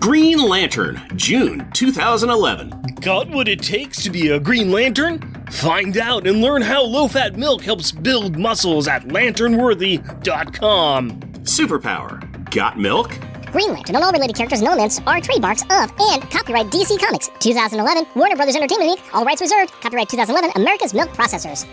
Green Lantern, June 2011. Got what it takes to be a Green Lantern? Find out and learn how low-fat milk helps build muscles at lanternworthy.com. Superpower, got milk? Green Lantern and all related characters and elements are trademarks of and copyright DC Comics. 2011, Warner Brothers Entertainment Inc., all rights reserved. Copyright 2011, America's Milk Processors.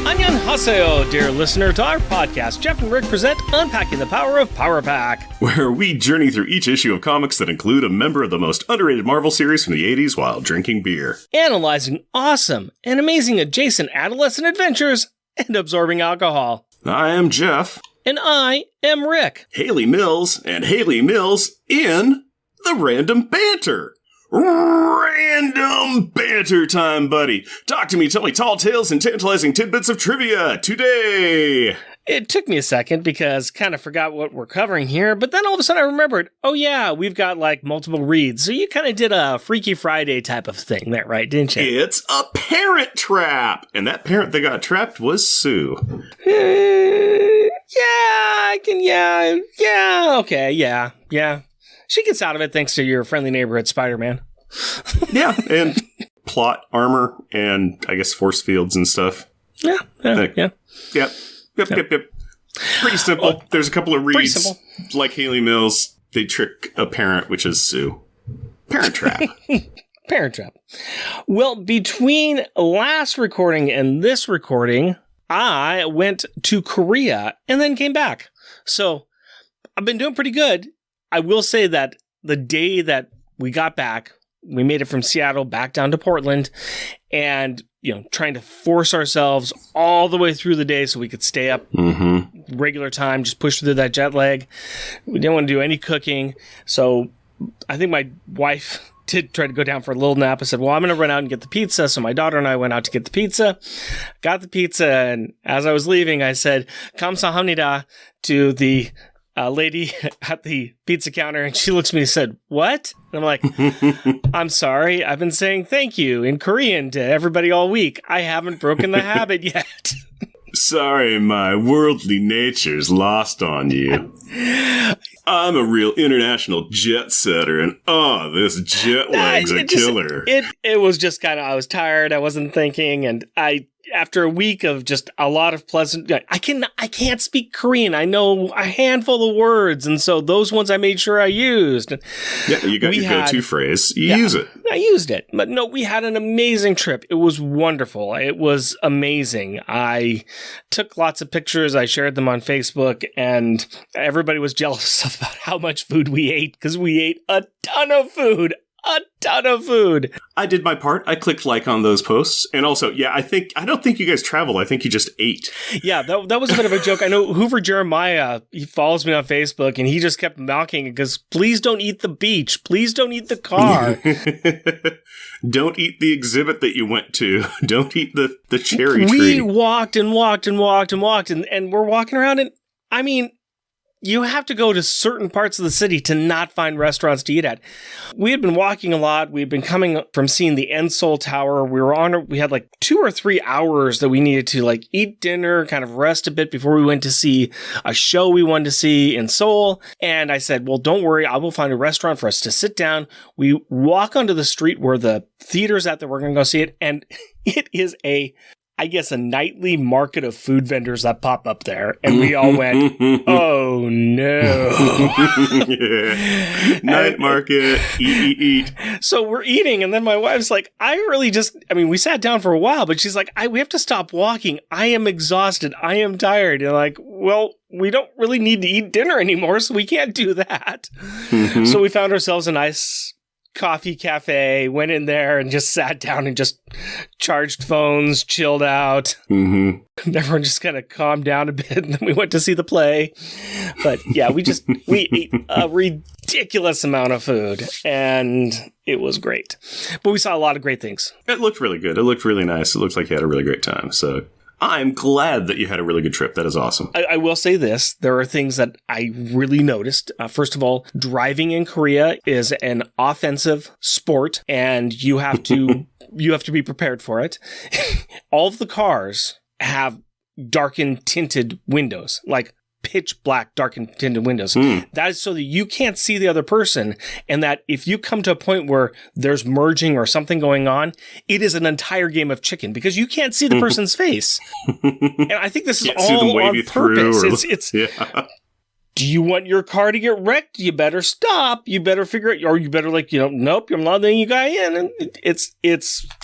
Annyeonghaseyo, dear listener, to our podcast, Jeff and Rick present Unpacking the Power of Power Pack, where we journey through each issue of comics that include a member of the most underrated Marvel series from the 80s while drinking beer. Analyzing awesome and amazing adjacent adolescent adventures and absorbing alcohol. I am Jeff. And I am Rick. Haley Mills and Haley Mills in the Random Banter. Random banter time, buddy. Talk to me, tell me tall tales and tantalizing tidbits of trivia today. It took me a second because kind of forgot what we're covering here, but then all of a sudden I remembered, oh yeah, we've got like multiple reads. So you kind of did a Freaky Friday type of thing there, right, didn't you? It's a parent trap. And that parent that got trapped was Sue. Yeah. She gets out of it thanks to your friendly neighborhood Spider-Man. Yeah, and plot armor and I guess force fields and stuff. Yeah. Yep. Pretty simple. There's a couple of reads. Like Haley Mills, they trick a parent, which is Sue. Parent trap. Parent trap. Well, between last recording and this recording, I went to Korea and then came back. So I've been doing pretty good. I will say that the day that we got back, we made it from Seattle back down to Portland and, trying to force ourselves all the way through the day so we could stay up regular time, just push through that jet lag. We didn't want to do any cooking. So I think my wife did try to go down for a little nap. I said, well, I'm going to run out and get the pizza. So my daughter and I went out to get the pizza, got the pizza. And as I was leaving, I said, kamsahamnida to the lady at the pizza counter, and she looks at me and said, what? And I'm like, I'm sorry. I've been saying thank you in Korean to everybody all week. I haven't broken the habit yet. Sorry, my worldly nature's lost on you. I'm a real international jet setter, and this jet lag's a killer. It was just kind of, I was tired, I wasn't thinking, and after a week of just a lot of pleasant, I can't speak Korean. I know a handful of words, and so those ones I made sure I used. Yeah, you got your go-to phrase. Use it. I used it. But no, we had an amazing trip. It was wonderful. It was amazing. I took lots of pictures. I shared them on Facebook, and everybody was jealous about how much food we ate, because we ate a ton of food. A ton of food. I did my part. I clicked like on those posts. And also, I don't think you guys traveled. I think you just ate. Yeah, that was a bit of a joke. I know Hoover Jeremiah, he follows me on Facebook, and he just kept mocking it because please don't eat the beach. Please don't eat the car. Don't eat the exhibit that you went to. Don't eat the cherry tree. We walked and walked and walked and walked, and we're walking around, and I mean, you have to go to certain parts of the city to not find restaurants to eat at. We had been walking a lot. We had been coming from seeing the Seoul Tower. We had like 2 or 3 hours that we needed to like eat dinner, kind of rest a bit before we went to see a show we wanted to see in Seoul. And I said, well, don't worry. I will find a restaurant for us to sit down. We walk onto the street where the theater's at that we're going to go see it. And it is a nightly market of food vendors that pop up there. And we all went, oh no. Yeah. Night market, eat. So we're eating. And then my wife's like, we sat down for a while, but she's like, we have to stop walking. I am exhausted. I am tired. And I'm like, well, we don't really need to eat dinner anymore, so we can't do that. So we found ourselves a nice coffee cafe, went in there and just sat down and just charged phones, chilled out. Everyone just kind of calmed down a bit, and then we went to see the play. But yeah, we ate a ridiculous amount of food, and it was great. But we saw a lot of great things. It looked really good. It looked really nice. It looked like you had a really great time. So I'm glad that you had a really good trip. That is awesome. I will say this. There are things that I really noticed. First of all, driving in Korea is an offensive sport, and you have to be prepared for it. All of the cars have darkened tinted windows, like pitch black darkened tinted windows. That is so that you can't see the other person, and that if you come to a point where there's merging or something going on, it is an entire game of chicken because you can't see the person's face. And I think this is all on purpose. It's do you want your car to get wrecked? You better stop. You better figure it, or you better nope, I'm not letting you guy in. And it's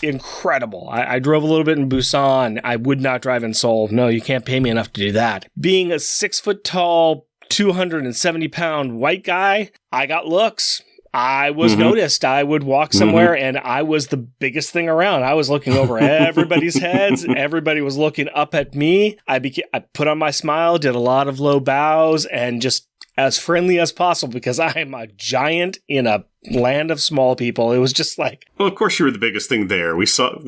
incredible. I drove a little bit in Busan. I would not drive in Seoul. No, you can't pay me enough to do that. Being a 6 foot tall, 270 pound white guy, I got looks. I was noticed. I would walk somewhere and I was the biggest thing around. I was looking over everybody's heads. Everybody was looking up at me. I put on my smile, did a lot of low bows, and just as friendly as possible because I am a giant in a land of small people. It was just like... Well, of course you were the biggest thing there. We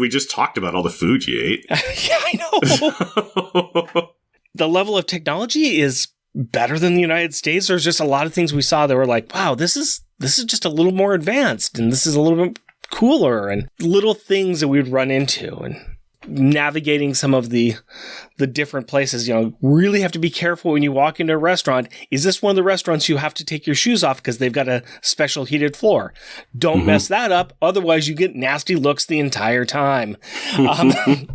just talked about all the food you ate. Yeah, I know. The level of technology is better than the United States. There's just a lot of things we saw that were like, wow, this is just a little more advanced, and this is a little bit cooler, and little things that we'd run into, and navigating some of the different places. Really have to be careful when you walk into a restaurant. Is this one of the restaurants you have to take your shoes off because they've got a special heated floor? Don't mess that up. Otherwise, you get nasty looks the entire time.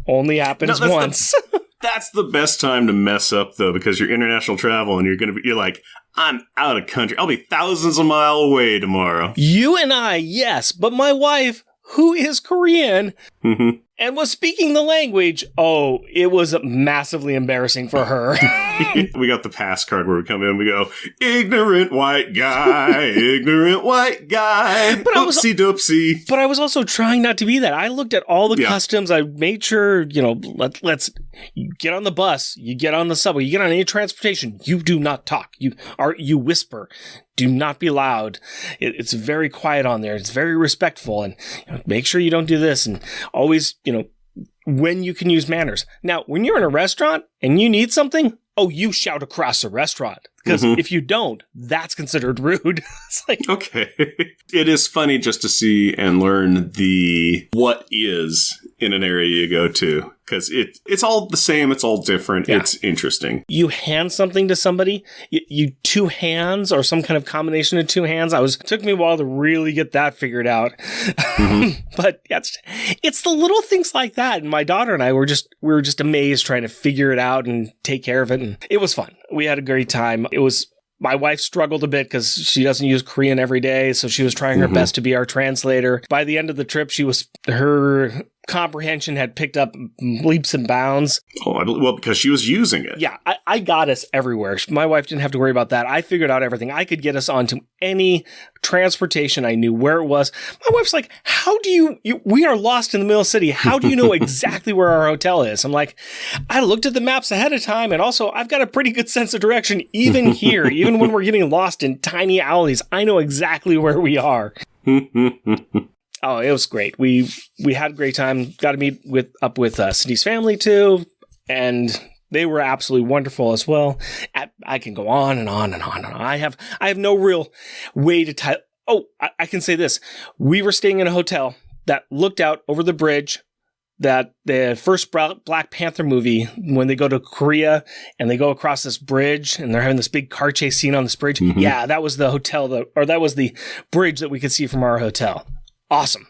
Only happens once. That's the best time to mess up, though, because you're international travel and you're like, I'm out of country. I'll be thousands of miles away tomorrow. You and I, yes, but my wife, who is Korean and was speaking the language, it was massively embarrassing for her. We got the pass card where we come in, we go, ignorant white guy, ignorant white guy, oopsie doopsie. But I was also trying not to be that. I looked at all the customs. I made sure, let's get on the bus, you get on the subway, you get on any transportation, you do not talk. You whisper. Do not be loud. It's very quiet on there. It's very respectful, and make sure you don't do this, and always, when you can use manners. Now, when you're in a restaurant and you need something, you shout across the restaurant. Because if you don't, that's considered rude. It's like, okay. It is funny just to see and learn the what is in an area you go to. Because it's all the same. It's all different. Yeah. It's interesting. You hand something to somebody, you two hands or some kind of combination of two hands. It took me a while to really get that figured out. But it's the little things like that. And my daughter and I we were just amazed trying to figure it out and take care of it. And it was fun. We had a great time. My wife struggled a bit because she doesn't use Korean every day, so she was trying her best to be our translator. By the end of the trip, her comprehension had picked up leaps and bounds. Well, because she was using it. Yeah, I got us everywhere. My wife didn't have to worry about that. I figured out everything. I could get us onto any transportation. I knew where it was. My wife's like, how do we are lost in the middle of the city. How do you know exactly where our hotel is? I'm like, I looked at the maps ahead of time, and also I've got a pretty good sense of direction even here. Even when we're getting lost in tiny alleys, I know exactly where we are. Oh, it was great. We had a great time. Got to meet up with Cindy's family too, and they were absolutely wonderful as well. I can go on and on and on and on. I have no real way to tell. I can say this: we were staying in a hotel that looked out over the bridge. That the first Black Panther movie, when they go to Korea and they go across this bridge and they're having this big car chase scene on this bridge. Yeah, that was the hotel that was the bridge that we could see from our hotel. Awesome.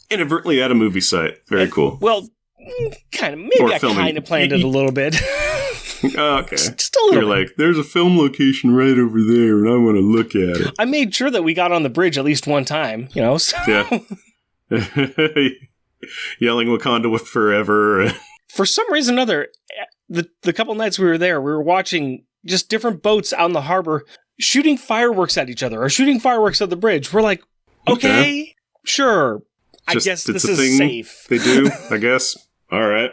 Inadvertently at a movie site. Very cool. Well, kind of. Maybe I kind of planned it a little bit. Okay. Just a little. You're like, there's a film location right over there, and I want to look at it. I made sure that we got on the bridge at least one time, So. Yeah. Yelling Wakanda with forever. For some reason or other, the couple nights we were there, we were watching just different boats out in the harbor shooting fireworks at each other or shooting fireworks at the bridge. We're like, okay, sure. I guess this is safe. They do, I guess. All right.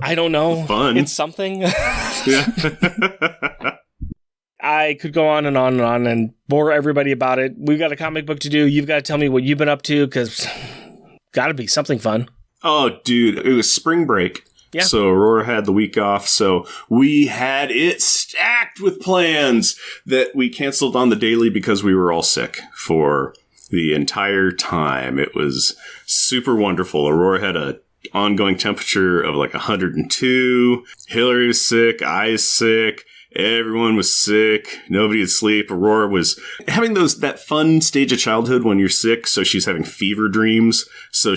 I don't know. Fun. It's something. Yeah. I could go on and on and on and bore everybody about it. We've got a comic book to do. You've got to tell me what you've been up to, because got to be something fun. Oh, dude. It was spring break. Yeah. So Aurora had the week off. So we had it stacked with plans that we canceled on the daily because we were all sick for the entire time. It was super wonderful. Aurora had a ongoing temperature of like 102. Hillary was sick. I was sick. Everyone was sick. Nobody could sleep. Aurora was having that fun stage of childhood when you're sick. So she's having fever dreams. So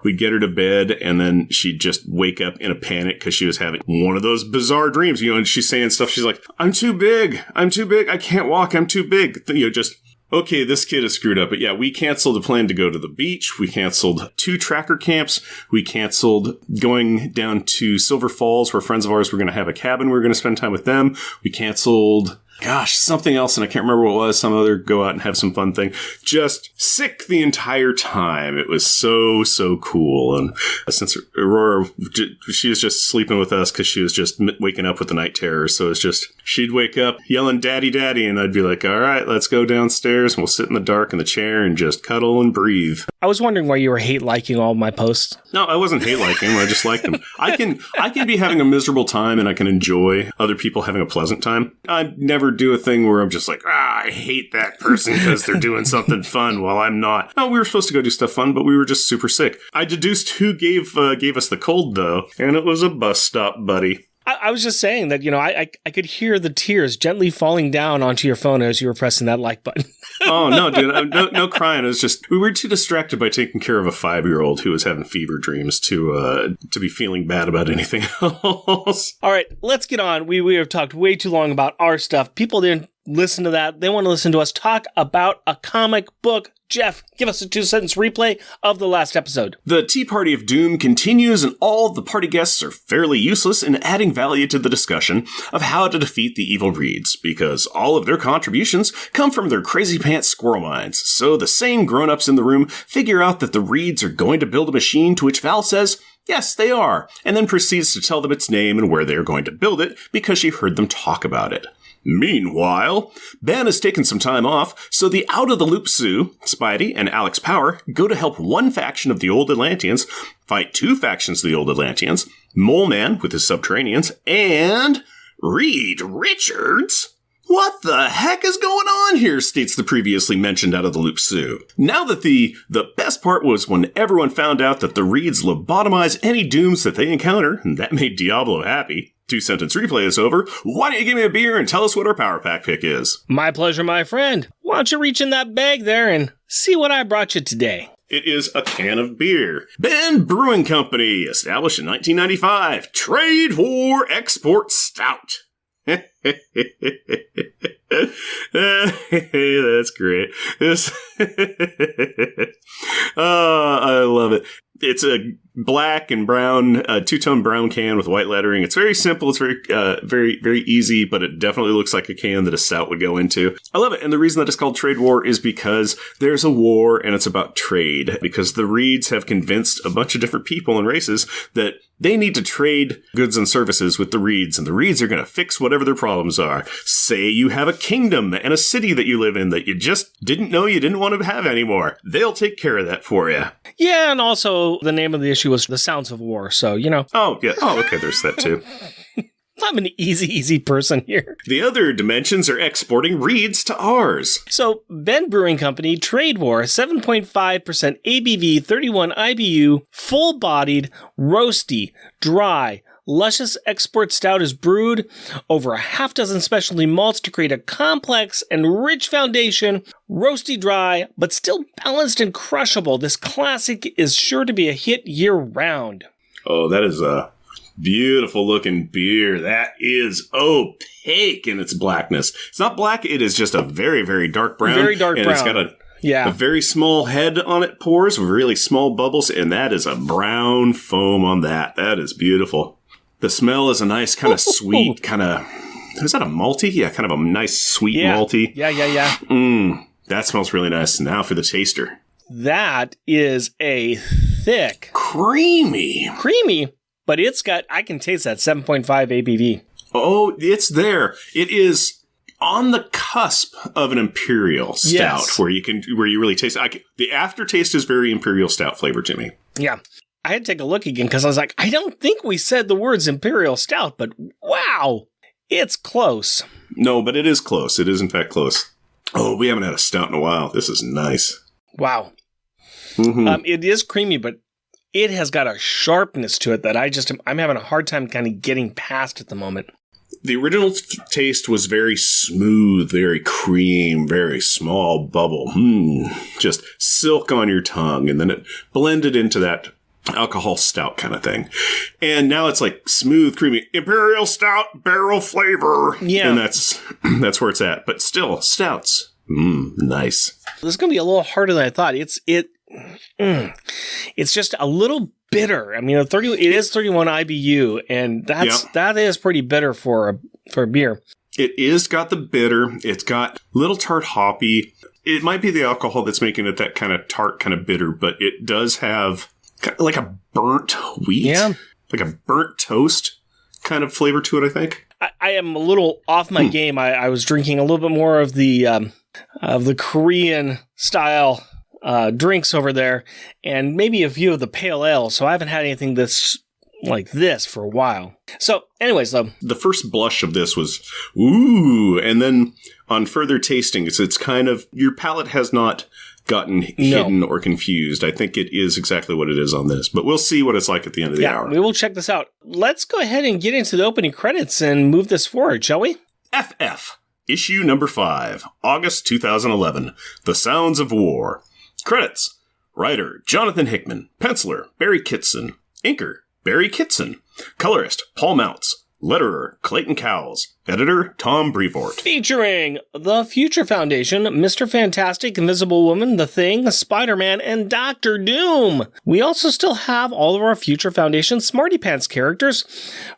we'd get her to bed and then she'd just wake up in a panic because she was having one of those bizarre dreams, and she's saying stuff. She's like, I'm too big. I'm too big. I can't walk. I'm too big. Just, okay, this kid is screwed up. But yeah, we canceled a plan to go to the beach. We canceled 2 tracker camps. We canceled going down to Silver Falls where friends of ours were going to have a cabin. We were going to spend time with them. We canceled, something else, and I can't remember what it was. Some other go out and have some fun thing. Just sick the entire time. It was so, so cool. And since Aurora, she was just sleeping with us because she was just waking up with the night terrors. So it's just, she'd wake up yelling, Daddy, Daddy. And I'd be like, all right, let's go downstairs and we'll sit in the dark in the chair and just cuddle and breathe. I was wondering why you were hate-liking all my posts. No, I wasn't hate-liking them. I just liked them. I can be having a miserable time and I can enjoy other people having a pleasant time. I never do a thing where I'm just like, I hate that person because they're doing something fun while I'm not. No, we were supposed to go do stuff fun, but we were just super sick. I deduced who gave us the cold, though, and it was a bus stop buddy. I was just saying that, I could hear the tears gently falling down onto your phone as you were pressing that like button. Oh, no, dude. No crying. It was just, we were too distracted by taking care of a 5-year-old who was having fever dreams to be feeling bad about anything else. All right, let's get on. We have talked way too long about our stuff. People didn't listen to that. They want to listen to us talk about a comic book. Jeff, give us a 2-sentence replay of the last episode. The Tea Party of Doom continues, and all the party guests are fairly useless in adding value to the discussion of how to defeat the evil Reeds, because all of their contributions come from their crazy pants squirrel minds. So the same grown-ups in the room figure out that the Reeds are going to build a machine, to which Val says, yes, they are, and then proceeds to tell them its name and where they are going to build it, because she heard them talk about it. Meanwhile, Ben has taken some time off, so the out-of-the-loop Sue, Spidey, and Alex Power go to help one faction of the Old Atlanteans fight 2 factions of the Old Atlanteans, Mole Man with his Subterraneans, and Reed Richards. What the heck is going on here, states the previously mentioned out-of-the-loop Sue. Now that the best part was when everyone found out that the Reeds lobotomize any dooms that they encounter, and that made Diablo happy. 2-sentence replay is over. Why don't you give me a beer and tell us what our Power Pack pick is? My pleasure, my friend. Why don't you reach in that bag there and see what I brought you today? It is a can of beer. Ben Brewing Company, established in 1995. Trade War Export Stout. That's great. I love it. It's a black and brown, two-tone brown can with white lettering. It's very simple. It's very, very easy, but it definitely looks like a can that a stout would go into. I love it. And the reason that it's called Trade War is because there's a war and it's about trade. Because the Reeds have convinced a bunch of different people and races that they need to trade goods and services with the Reeds, and the Reeds are going to fix whatever their problems are. Say you have a kingdom and a city that you live in that you just didn't know you didn't want to have anymore. They'll take care of that for you. Yeah, and also the name of the issue was The Sounds of War, so, Oh, yeah. Oh, okay, there's that too. I'm an easy person here. The other dimensions are exporting Reeds to ours. So, Ben Brewing Company, Trade War, 7.5% ABV, 31 IBU, full-bodied, roasty, dry, luscious export stout is brewed over a half dozen specialty malts to create a complex and rich foundation, roasty dry, but still balanced and crushable. This classic is sure to be a hit year-round. Oh, that is a beautiful looking beer. That is opaque in its blackness. It's not black, it is just a very, very dark brown. Very dark brown. And it's got a very small head on it, pours with really small bubbles, and that is a brown foam on that. That is beautiful. The smell is a nice kind of sweet, kind of, is that a malty? Yeah, kind of a nice sweet malty. Yeah. That smells really nice. Now for the taster. That is a thick. Creamy. But I can taste that 7.5 ABV. Oh, it's there. It is on the cusp of an imperial stout, where you really taste it. The aftertaste is very imperial stout flavor to me. Yeah. I had to take a look again because I was like, I don't think we said the words Imperial Stout, but wow, it's close. No, but it is close. It is, in fact, close. Oh, we haven't had a stout in a while. This is nice. Wow. Mm-hmm. It is creamy, but it has got a sharpness to it that I'm having a hard time kind of getting past at the moment. The original taste was very smooth, very cream, very small bubble. Just silk on your tongue. And then it blended into that alcohol stout kind of thing. And now it's like smooth, creamy, Imperial Stout barrel flavor. Yeah. And that's where it's at. But still, stouts. Nice. This is going to be a little harder than I thought. It's just a little bitter. I mean, it is 31 IBU, and that is pretty bitter for a beer. It is got the bitter. It's got little tart hoppy. It might be the alcohol that's making it that kind of tart, kind of bitter, but it does have kind of like a burnt wheat, like a burnt toast kind of flavor to it, I think. I am a little off my game. I was drinking a little bit more of the Korean style drinks over there, and maybe a few of the pale ale. So I haven't had anything that's like this for a while. So anyways, though. The first blush of this was, ooh, and then on further tasting, it's kind of, your palate has not gotten hidden or confused. I think it is exactly what it is on this, but we'll see what it's like at the end of the hour. We will check this out. Let's go ahead and get into the opening credits and move this forward, shall we? FF, issue number 5, August 2011, The Sounds of War. Credits: writer Jonathan Hickman, penciler Barry Kitson, inker Barry Kitson, colorist Paul Mounts, letterer Clayton Cowles, editor Tom Brevoort. Featuring the Future Foundation, Mr. Fantastic, Invisible Woman, The Thing, Spider-Man, and Doctor Doom. We also still have all of our Future Foundation Smarty Pants characters: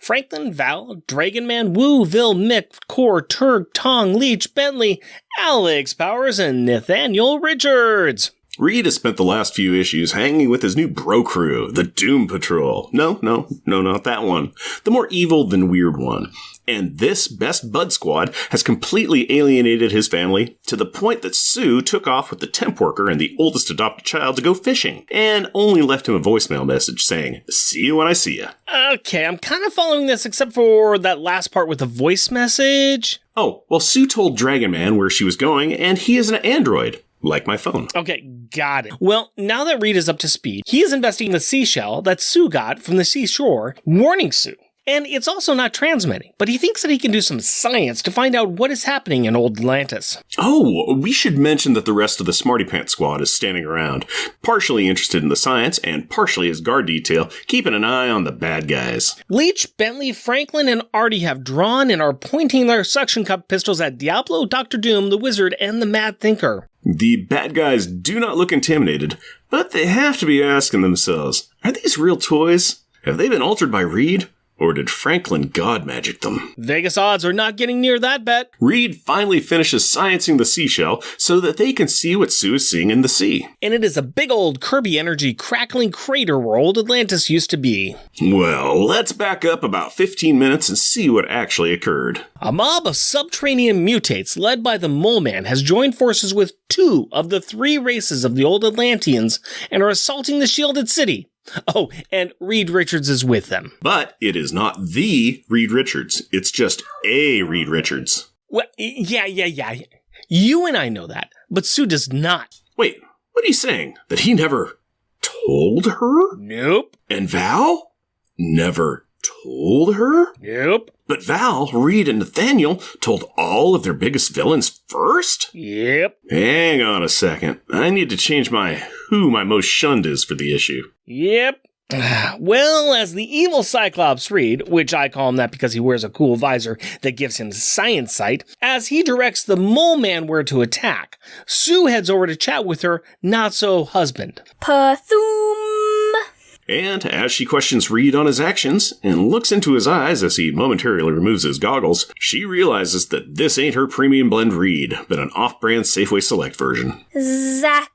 Franklin, Val, Dragon Man, Woo, Vil, Mick, Core, Turg, Tong, Leech, Bentley, Alex Powers, and Nathaniel Richards. Reed has spent the last few issues hanging with his new bro crew, the Doom Patrol. No, not that one. The more evil than weird one. And this best bud squad has completely alienated his family to the point that Sue took off with the temp worker and the oldest adopted child to go fishing, and only left him a voicemail message saying, "See you when I see you." Okay, I'm kind of following this except for that last part with the voice message. Oh, well, Sue told Dragon Man where she was going, and he is an android. Like my phone. Okay, got it. Well, now that Reed is up to speed, he is investigating the seashell that Sue got from the seashore, warning Sue. And it's also not transmitting, but he thinks that he can do some science to find out what is happening in Old Atlantis. Oh, we should mention that the rest of the Smarty Pants squad is standing around, partially interested in the science and partially as guard detail, keeping an eye on the bad guys. Leech, Bentley, Franklin, and Artie have drawn and are pointing their suction cup pistols at Diablo, Dr. Doom, the Wizard, and the Mad Thinker. The bad guys do not look intimidated, but they have to be asking themselves, are these real toys? Have they been altered by Reed? Or did Franklin god magic them? Vegas odds are not getting near that bet. Reed finally finishes sciencing the seashell so that they can see what Sue is seeing in the sea. And it is a big old Kirby energy crackling crater where Old Atlantis used to be. Well, let's back up about 15 minutes and see what actually occurred. A mob of subterranean mutates led by the Mole Man has joined forces with 2 of the 3 races of the Old Atlanteans and are assaulting the shielded city. Oh, and Reed Richards is with them. But it is not the Reed Richards. It's just a Reed Richards. Well, yeah. You and I know that, but Sue does not. Wait, what are you saying? That he never told her? Nope. And Val never told her? Nope. But Val, Reed, and Nathaniel told all of their biggest villains first? Yep. Hang on a second. I need to change who my most shunned is for the issue. Yep. Well, as the evil Cyclops Reed, which I call him that because he wears a cool visor that gives him science sight, as he directs the Mole Man where to attack, Sue heads over to chat with her not-so-husband. Pathoom. And as she questions Reed on his actions and looks into his eyes as he momentarily removes his goggles, she realizes that this ain't her premium blend Reed, but an off-brand Safeway Select version. Zach.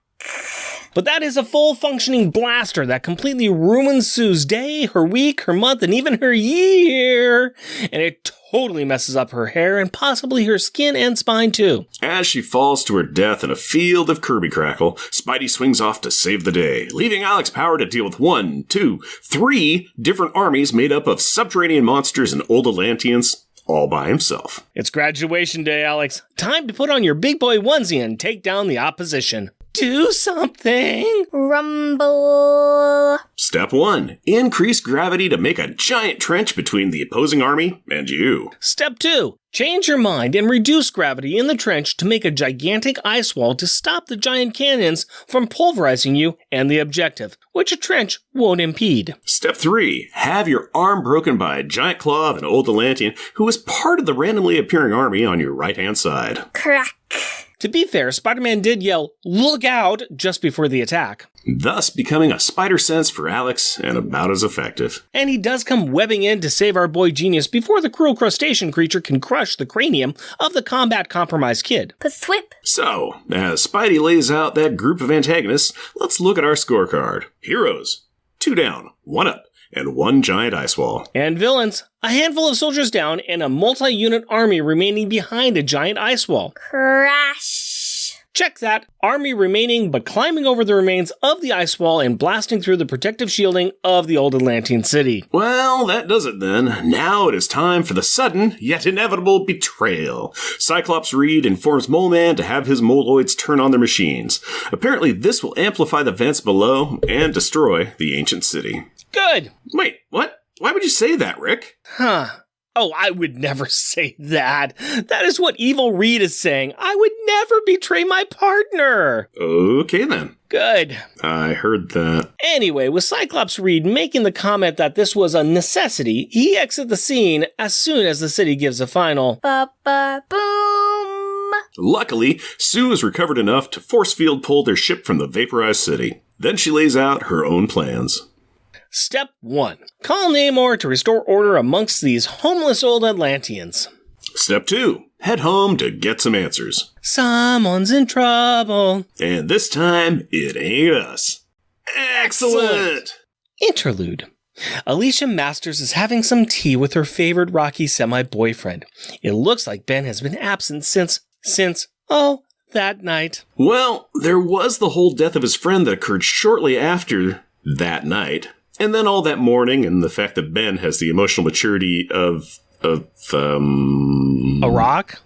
But that is a full-functioning blaster that completely ruins Sue's day, her week, her month, and even her year. And it totally messes up her hair and possibly her skin and spine too. As she falls to her death in a field of Kirby Crackle, Spidey swings off to save the day, leaving Alex Power to deal with 1, 2, 3 different armies made up of subterranean monsters and old Atlanteans, all by himself. It's graduation day, Alex. Time to put on your big boy onesie and take down the opposition. Do something! Rumble. Step 1. Increase gravity to make a giant trench between the opposing army and you. Step 2. Change your mind and reduce gravity in the trench to make a gigantic ice wall to stop the giant cannons from pulverizing you and the objective, which a trench won't impede. Step 3. Have your arm broken by a giant claw of an old Atlantean who is part of the randomly appearing army on your right-hand side. Crack. To be fair, Spider-Man did yell, "Look out!" just before the attack. Thus becoming a spider sense for Alex and about as effective. And he does come webbing in to save our boy Genius before the cruel crustacean creature can crush the cranium of the combat-compromised kid. Pthwip. So, as Spidey lays out that group of antagonists, let's look at our scorecard. Heroes, 2 down, 1 up, and 1 giant ice wall. And villains, a handful of soldiers down and a multi-unit army remaining behind a giant ice wall. Crash. Check that. Army remaining but climbing over the remains of the ice wall and blasting through the protective shielding of the old Atlantean city. Well, that does it then. Now it is time for the sudden, yet inevitable betrayal. Cyclops Reed informs Mole Man to have his Moloids turn on their machines. Apparently this will amplify the vents below and destroy the ancient city. Good. Wait, what? Why would you say that, Rick? Huh. Oh, I would never say that. That is what Evil Reed is saying. I would never betray my partner. Okay then. Good. I heard that. Anyway, with Cyclops Reed making the comment that this was a necessity, he exits the scene as soon as the city gives a final Ba-ba-boom. Luckily, Sue is recovered enough to force field pull their ship from the vaporized city. Then she lays out her own plans. Step 1. Call Namor to restore order amongst these homeless old Atlanteans. Step 2. Head home to get some answers. Someone's in trouble. And this time, it ain't us. Excellent! Interlude. Alicia Masters is having some tea with her favorite Rocky semi-boyfriend. It looks like Ben has been absent since, that night. Well, there was the whole death of his friend that occurred shortly after that night. And then all that mourning and the fact that Ben has the emotional maturity of A rock?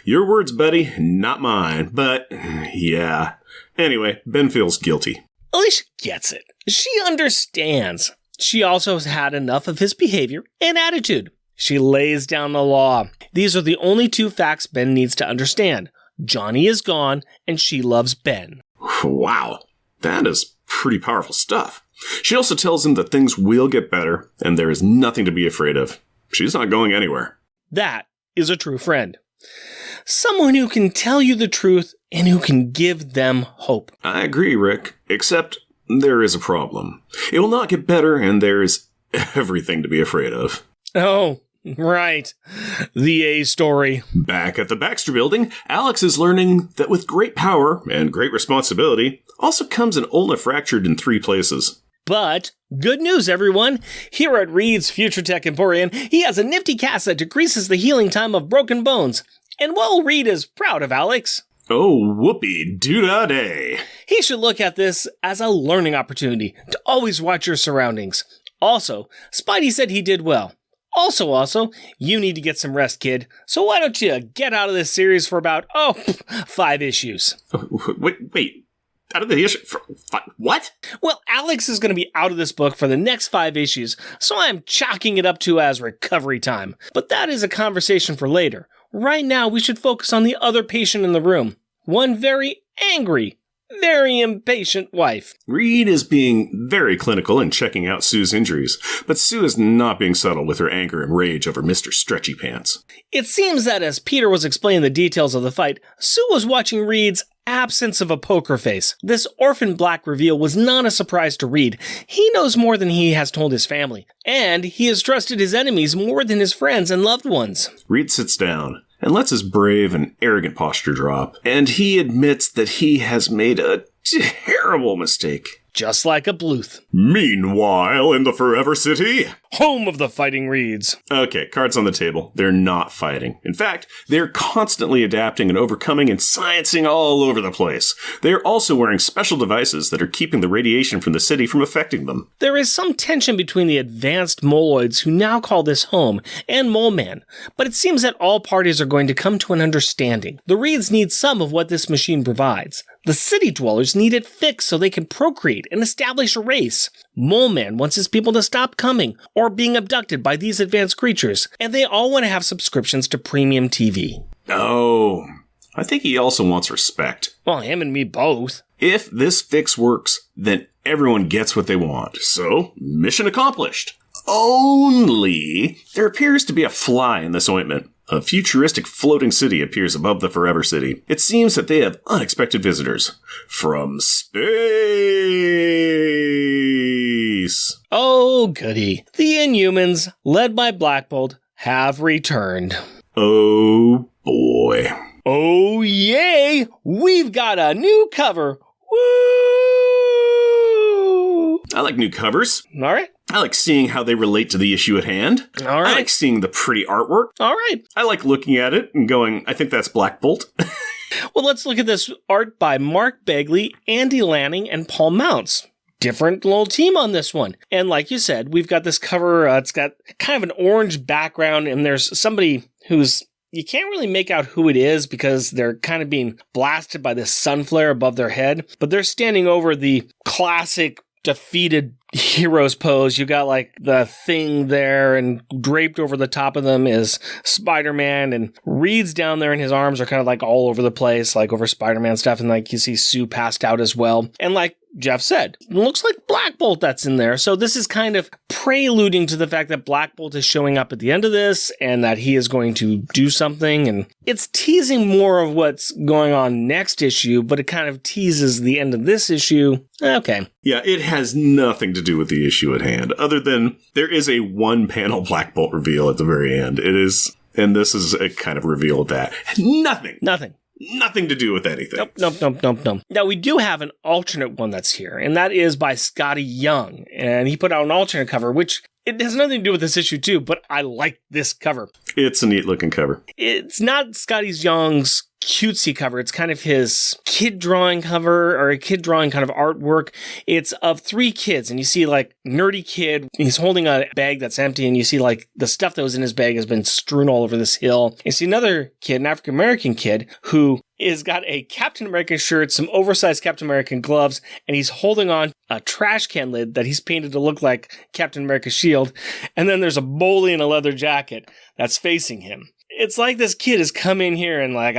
Your words, buddy, not mine. But, yeah. Anyway, Ben feels guilty. Alicia gets it. She understands. She also has had enough of his behavior and attitude. She lays down the law. These are the only 2 facts Ben needs to understand. Johnny is gone, and she loves Ben. Wow. That is pretty powerful stuff. She also tells him that things will get better, and there is nothing to be afraid of. She's not going anywhere. That is a true friend. Someone who can tell you the truth and who can give them hope. I agree, Rick, except there is a problem. It will not get better, and there is everything to be afraid of. Oh, right. The A story. Back at the Baxter Building, Alex is learning that with great power and great responsibility also comes an ulna fractured in 3 places. But, good news, everyone. Here at Reed's Future Tech Emporium, he has a nifty cast that decreases the healing time of broken bones. And while Reed is proud of Alex, oh, whoopee doo-dah day. He should look at this as a learning opportunity to always watch your surroundings. Also, Spidey said he did well. Also, you need to get some rest, kid. So why don't you get out of this series for about, 5 issues. Wait. Out of the issue? What? Well, Alex is going to be out of this book for the next 5 issues, so I'm chalking it up to as recovery time. But that is a conversation for later. Right now, we should focus on the other patient in the room. One very angry, very impatient wife. Reed is being very clinical in checking out Sue's injuries, but Sue is not being subtle with her anger and rage over Mr. Stretchy Pants. It seems that as Peter was explaining the details of the fight, Sue was watching Reed's absence of a poker face. This orphan black reveal was not a surprise to Reed. He knows more than he has told his family, and he has trusted his enemies more than his friends and loved ones. Reed sits down and lets his brave and arrogant posture drop, and he admits that he has made a terrible mistake. Just like a Bluth. Meanwhile, in the Forever City... Home of the Fighting Reeds. Okay, cards on the table. They're not fighting. In fact, they're constantly adapting and overcoming and sciencing all over the place. They are also wearing special devices that are keeping the radiation from the city from affecting them. There is some tension between the advanced moloids who now call this home and Mole Man, but it seems that all parties are going to come to an understanding. The Reeds need some of what this machine provides. The city dwellers need it fixed so they can procreate and establish a race. Mole Man wants his people to stop coming or being abducted by these advanced creatures, and they all want to have subscriptions to premium TV. Oh, I think he also wants respect. Well, him and me both. If this fix works, then everyone gets what they want. So, mission accomplished. Only, there appears to be a fly in this ointment. A futuristic floating city appears above the Forever City. It seems that they have unexpected visitors. From space! Oh, goody. The Inhumans, led by Black Bolt, have returned. Oh, boy. Oh, yay! We've got a new cover. Woo! I like new covers. All right. I like seeing how they relate to the issue at hand. All right. I like seeing the pretty artwork. All right. I like looking at it and going, I think that's Black Bolt. Well, let's look at this art by Mark Begley, Andy Lanning, and Paul Mounts. Different little team on this one. And like you said, we've got this cover. It's got kind of an orange background, and there's somebody who's... You can't really make out who it is because they're kind of being blasted by this sun flare above their head. But they're standing over the classic defeated heroes pose. You got like the Thing there, and draped over the top of them is Spider-Man, and Reed's down there, and his arms are kind of like all over the place, like over Spider-Man stuff. And like you see Sue passed out as well. And like Jeff said, it looks like Black Bolt that's in there. So this is kind of preluding to the fact that Black Bolt is showing up at the end of this and that he is going to do something. And it's teasing more of what's going on next issue, but it kind of teases the end of this issue. Okay. Yeah, it has nothing to do with the issue at hand, other than there is a one-panel Black Bolt reveal at the very end. It is, and this is a kind of reveal of that. Nothing to do with anything. Nope. Now, we do have an alternate one that's here, and that is by Scotty Young. And he put out an alternate cover, which it has nothing to do with this issue, too, but I like this cover. It's a neat-looking cover. It's not Scotty Young's cutesy cover. It's kind of his kid drawing cover, or a kid drawing kind of artwork. It's of three kids, and you see like nerdy kid. He's holding a bag that's empty, and you see like the stuff that was in his bag has been strewn all over this hill. You see another kid, an African American kid, who is got a Captain American shirt, some oversized Captain American gloves, and he's holding on a trash can lid that he's painted to look like Captain America's shield. And then there's a bully in a leather jacket that's facing him. It's like this kid has come in here and like,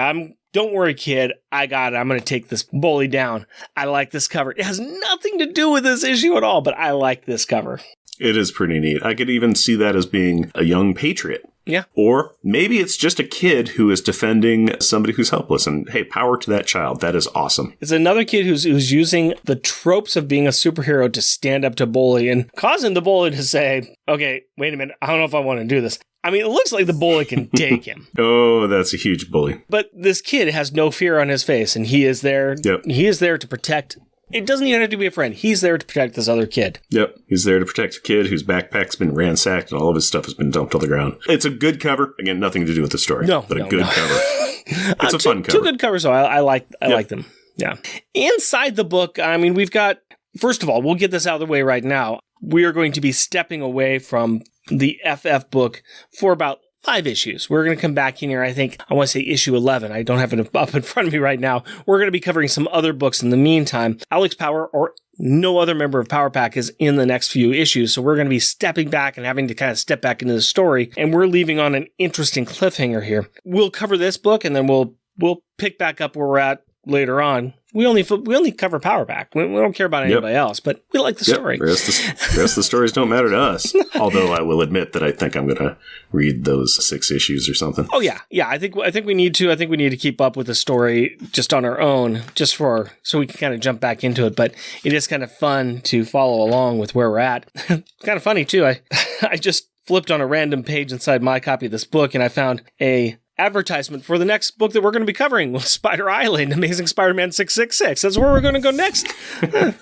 don't worry, kid. I got it. I'm going to take this bully down. I like this cover. It has nothing to do with this issue at all, but I like this cover. It is pretty neat. I could even see that as being a young patriot. Yeah. Or maybe it's just a kid who is defending somebody who's helpless. And hey, power to that child. That is awesome. It's another kid who's using the tropes of being a superhero to stand up to bully and causing the bully to say, okay, wait a minute. I don't know if I want to do this. I mean, it looks like the bully can take him. Oh, that's a huge bully. But this kid has no fear on his face, and he is there. Yep. He is there to protect. It doesn't even have to be a friend. He's there to protect this other kid. Yep. He's there to protect a kid whose backpack's been ransacked and all of his stuff has been dumped on the ground. It's a good cover. Again, nothing to do with the story. But a good cover. It's a fun cover. Two good covers, though. I like them. Yeah. Inside the book, I mean, we've got, first of all, we'll get this out of the way right now. We are going to be stepping away from the FF book for about 5 issues. We're going to come back in here, I want to say issue 11. I don't have it up in front of me right now. We're going to be covering some other books in the meantime. Alex Power or no other member of Power Pack is in the next few issues, so we're going to be stepping back and having to kind of step back into the story, and we're leaving on an interesting cliffhanger here. We'll cover this book, and then we'll pick back up where we're at later on. We only cover Power Pack. We don't care about anybody else, but we like the story. The rest of the stories don't matter to us. Although I will admit that I think I'm going to read those 6 issues or something. Oh yeah. I think we need to. I think we need to keep up with the story just on our own, so we can kind of jump back into it. But it is kind of fun to follow along with where we're at. Kind of funny too. I just flipped on a random page inside my copy of this book, and I found a advertisement for the next book that we're going to be covering, Spider Island, Amazing Spider-Man 666. That's where we're going to go next.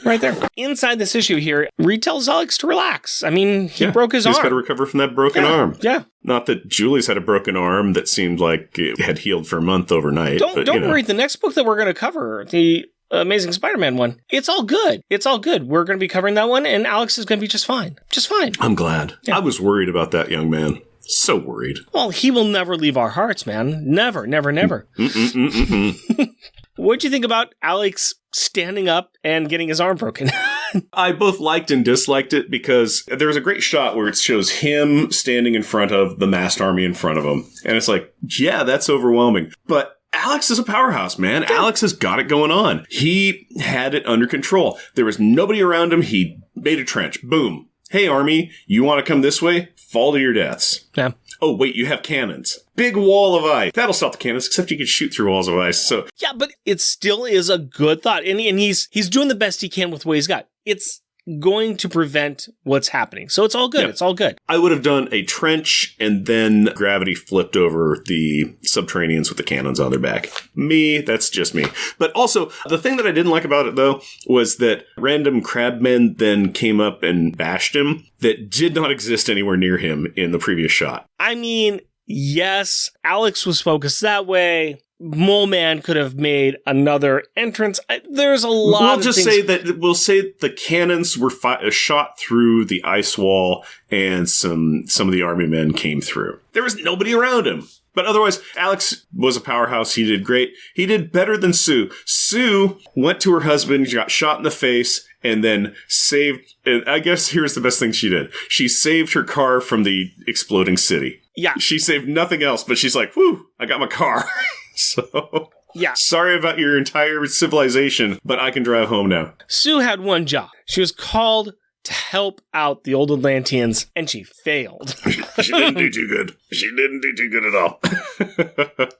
Right there. Inside this issue here, Reed tells Alex to relax. I mean, he broke his arm. He's got to recover from that broken arm. Yeah. Not that Julie's had a broken arm that seemed like it had healed for a month overnight. Don't worry. The next book that we're going to cover, the Amazing Spider-Man one, it's all good. It's all good. We're going to be covering that one, and Alex is going to be just fine. Just fine. I'm glad. Yeah. I was worried about that young man. So worried. Well, he will never leave our hearts, man. Never, never, never. What'd you think about Alex standing up and getting his arm broken? I both liked and disliked it because there was a great shot where it shows him standing in front of the masked army in front of him. And it's like, yeah, that's overwhelming. But Alex is a powerhouse, man. Alex has got it going on. He had it under control. There was nobody around him. He made a trench. Boom. Hey, army, you want to come this way? Fall to your deaths. Yeah. Oh, wait, you have cannons. Big wall of ice. That'll stop the cannons, except you can shoot through walls of ice. So yeah, but it still is a good thought. And he's doing the best he can with what he's got. It's going to prevent what's happening. So it's all good. Yeah. It's all good. I would have done a trench and then gravity flipped over the subterraneans with the cannons on their back. That's just me. But also, the thing that I didn't like about it, though, was that random crabmen then came up and bashed him that did not exist anywhere near him in the previous shot. I mean, yes, Alex was focused that way. Mole Man could have made another entrance. There's a lot. We'll say the cannons were shot through the ice wall, and some of the army men came through. There was nobody around him. But otherwise, Alex was a powerhouse. He did great. He did better than Sue. Sue went to her husband, got shot in the face, and then saved. And I guess here's the best thing she did. She saved her car from the exploding city. Yeah. She saved nothing else, but she's like, whew, I got my car. So, yeah. Sorry about your entire civilization, but I can drive home now. Sue had one job. She was called to help out the old Atlanteans, and she failed. She didn't do too good. She didn't do too good at all.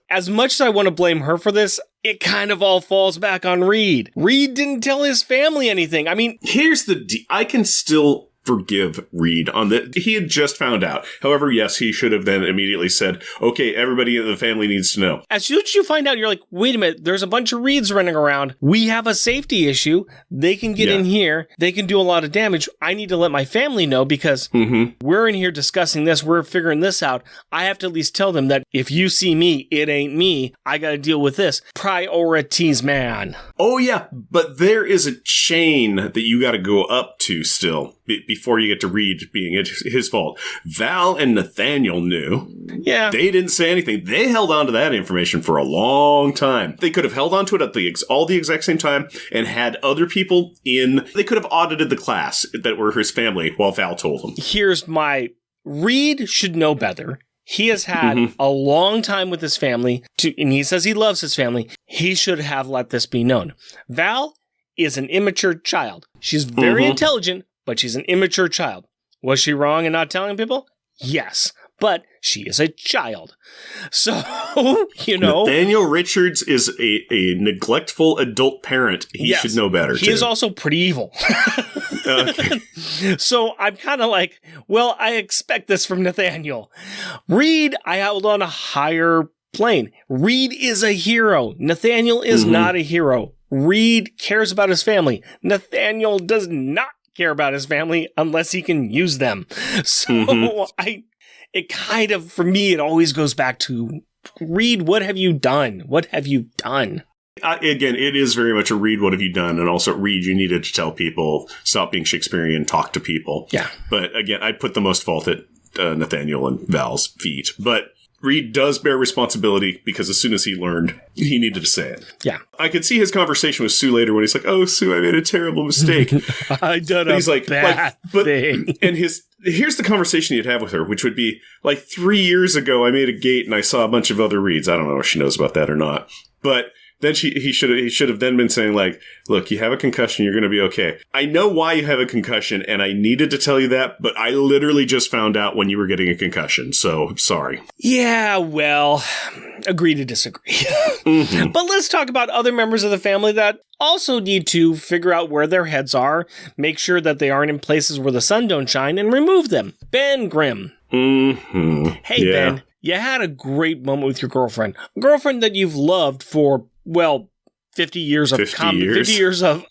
As much as I want to blame her for this, it kind of all falls back on Reed. Reed didn't tell his family anything. I mean, here's I can still forgive Reed on that. He had just found out. However, yes, he should have then immediately said, okay, everybody in the family needs to know. As soon as you find out, you're like, wait a minute, there's a bunch of Reeds running around. We have a safety issue. They can get in here. They can do a lot of damage. I need to let my family know because we're in here discussing this. We're figuring this out. I have to at least tell them that if you see me, it ain't me. I got to deal with this. Priorities, man. Oh, yeah. But there is a chain that you got to go up to still. Before you get to Reed being his fault. Val and Nathaniel knew. Yeah. They didn't say anything. They held on to that information for a long time. They could have held on to it at all the exact same time and had other people in. They could have audited the class that were his family while Val told them. Here's my... Reed should know better. He has had a long time with his family, and he says he loves his family. He should have let this be known. Val is an immature child. She's very intelligent, but she's an immature child. Was she wrong in not telling people? Yes. But she is a child. So, Nathaniel Richards is a neglectful adult parent. He should know better, He is also pretty evil. Okay. So I'm kind of like, well, I expect this from Nathaniel. Reed, I held on a higher plane. Reed is a hero. Nathaniel is not a hero. Reed cares about his family. Nathaniel does not care about his family unless he can use them. So it kind of, for me, it always goes back to Reed, what have you done? What have you done? Again, it is very much a Reed, what have you done? And also, Reed, you needed to tell people, stop being Shakespearean, talk to people. Yeah. But again, I put the most fault at Nathaniel and Val's feet. But Reed does bear responsibility because as soon as he learned, he needed to say it. Yeah. I could see his conversation with Sue later when he's like, oh, Sue, I made a terrible mistake. I done a bad thing. And here's the conversation you'd have with her, which would be like 3 years ago, I made a gate and I saw a bunch of other Reeds. I don't know if she knows about that or not. But then he should have then been saying like, look, you have a concussion. You're going to be okay. I know why you have a concussion and I needed to tell you that, but I literally just found out when you were getting a concussion. So sorry. Yeah, well, agree to disagree. But let's talk about other members of the family that also need to figure out where their heads are, make sure that they aren't in places where the sun don't shine, and remove them. Ben Grimm. Hey, Ben, you had a great moment with your girlfriend. A girlfriend that you've loved for, well, 50 years of 50 years? 50 years of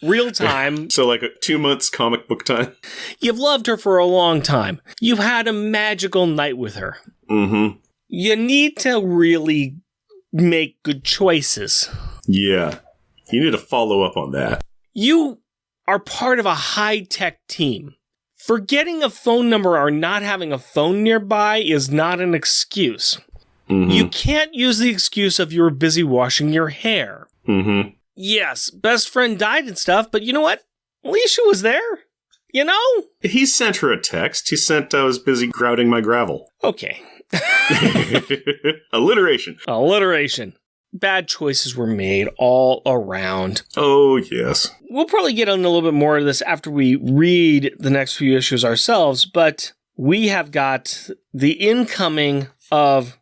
real time. So like 2 months comic book time. You've loved her for a long time. You've had a magical night with her. Mm-hmm. You need to really make good choices. Yeah. You need to follow up on that. You are part of a high-tech team. Forgetting a phone number or not having a phone nearby is not an excuse. Mm-hmm. You can't use the excuse of you were busy washing your hair. Mm-hmm. Yes, best friend died and stuff, but you know what? Alicia was there. You know? He sent her a text. He sent, I was busy grouting my gravel. Okay. Alliteration. Bad choices were made all around. Oh, yes. We'll probably get on a little bit more of this after we read the next few issues ourselves, but we have got the incoming of,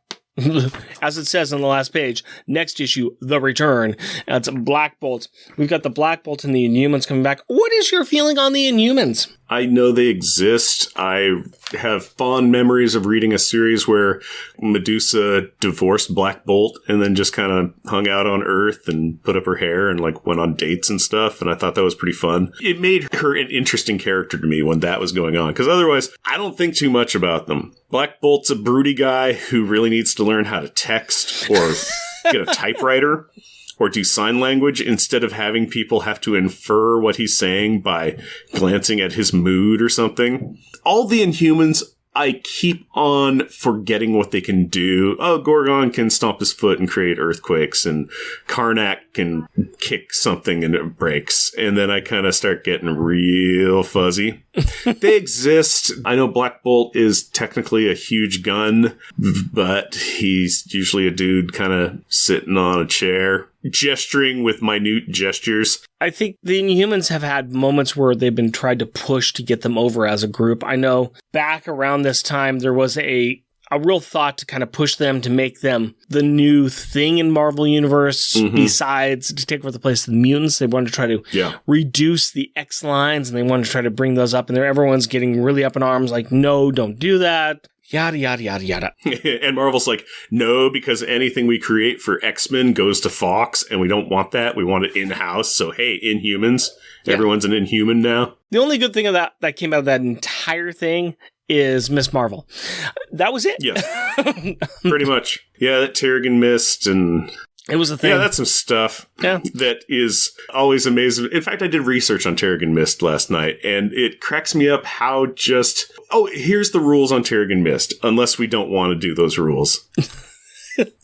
as it says on the last page, next issue, The Return. It's Black Bolt. We've got the Black Bolt and the Inhumans coming back. What is your feeling on the Inhumans? I know they exist. I have fond memories of reading a series where Medusa divorced Black Bolt and then just kind of hung out on Earth and put up her hair and like went on dates and stuff. And I thought that was pretty fun. It made her an interesting character to me when that was going on, because otherwise I don't think too much about them. Black Bolt's a broody guy who really needs to learn how to text or get a typewriter or do sign language instead of having people have to infer what he's saying by glancing at his mood or something. All the Inhumans, I keep on forgetting what they can do. Oh, Gorgon can stomp his foot and create earthquakes, and Karnak can kick something and it breaks. And then I kind of start getting real fuzzy. They exist. I know Black Bolt is technically a huge gun, but he's usually a dude kind of sitting on a chair, gesturing with minute gestures. I think the Inhumans have had moments where they've been tried to push to get them over as a group. I know back around this time, there was a real thought to kind of push them to make them the new thing in Marvel Universe, besides to take over the place of the mutants. They wanted to try to reduce the X lines, and they wanted to try to bring those up, and everyone's getting really up in arms, like, no, don't do that. Yada, yada, yada, yada. And Marvel's like, no, because anything we create for X-Men goes to Fox, and we don't want that. We want it in-house. So, hey, Inhumans. Yeah. Everyone's an Inhuman now. The only good thing of that came out of that entire thing is Miss Marvel. That was it. Yes. Pretty much. Yeah, that Terrigen Mist and... It was a thing. Yeah, that's some stuff that is always amazing. In fact, I did research on Terrigen Mist last night, and it cracks me up how just... Oh, here's the rules on Terrigen Mist, unless we don't want to do those rules.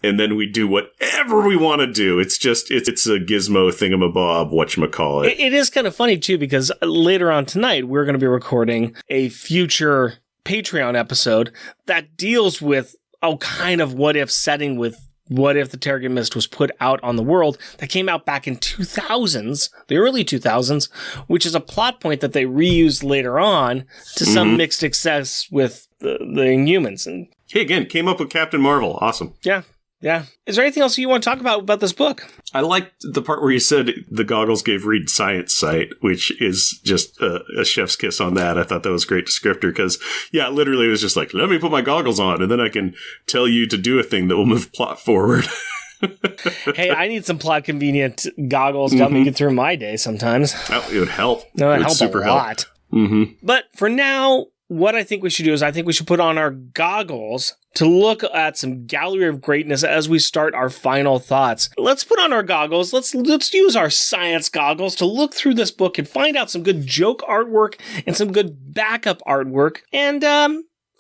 And then we do whatever we want to do. It's just, it's a gizmo thingamabob, whatchamacallit. It is kind of funny, too, because later on tonight, we're going to be recording a future Patreon episode that deals with kind of what-if setting with what if the Terrigen Mist was put out on the world. That came out back in 2000s, the early 2000s, which is a plot point that they reused later on to some mixed success with the Inhumans. And hey, again, came up with Captain Marvel. Awesome. Yeah. Yeah. Is there anything else you want to talk about this book? I liked the part where you said the goggles gave Reed science sight, which is just a chef's kiss on that. I thought that was a great descriptor because, yeah, literally it was just like, let me put my goggles on and then I can tell you to do a thing that will move plot forward. Hey, I need some plot convenient goggles to help me get through my day sometimes. Oh, it would help. No, it would help a lot. Mm-hmm. But for now, what I think we should do is I think we should put on our goggles to look at some gallery of greatness as we start our final thoughts. Let's put on our goggles. Let's use our science goggles to look through this book and find out some good joke artwork and some good backup artwork and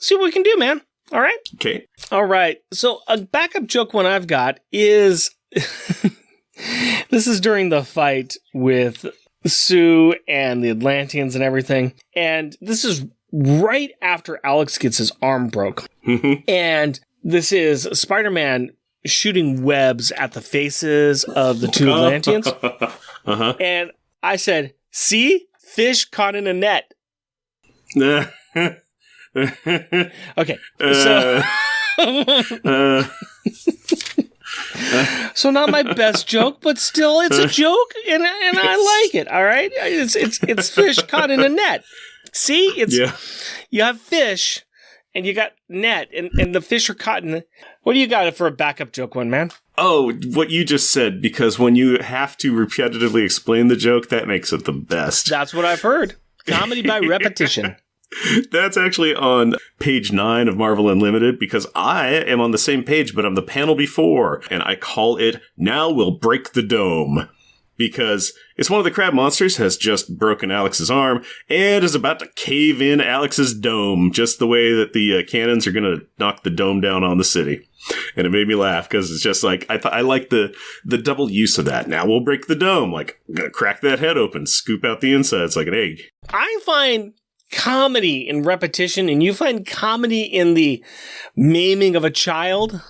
see what we can do, man. All right? Okay. All right. So a backup joke one I've got is this is during the fight with Sue and the Atlanteans and everything. And this is right after Alex gets his arm broke. And this is Spider-Man shooting webs at the faces of the two Atlanteans. And I said, see? Fish caught in a net. Okay. So not my best joke, but still it's a joke and I like it. All right. It's fish caught in a net. See, you have fish and you got net, and the fish are caught in. What do you got for a backup joke one, man? Oh, what you just said, because when you have to repetitively explain the joke, that makes it the best. That's what I've heard. Comedy by repetition. That's actually on page 9 of Marvel Unlimited, because I am on the same page, but I'm the panel before, and I call it Now We'll Break the Dome. Because it's one of the crab monsters has just broken Alex's arm and is about to cave in Alex's dome, just the way that the cannons are going to knock the dome down on the city. And it made me laugh because it's just like, I like the double use of that. Now we'll break the dome. Like, I'm going to crack that head open, scoop out the insides like an egg. I find comedy in repetition, and you find comedy in the maiming of a child.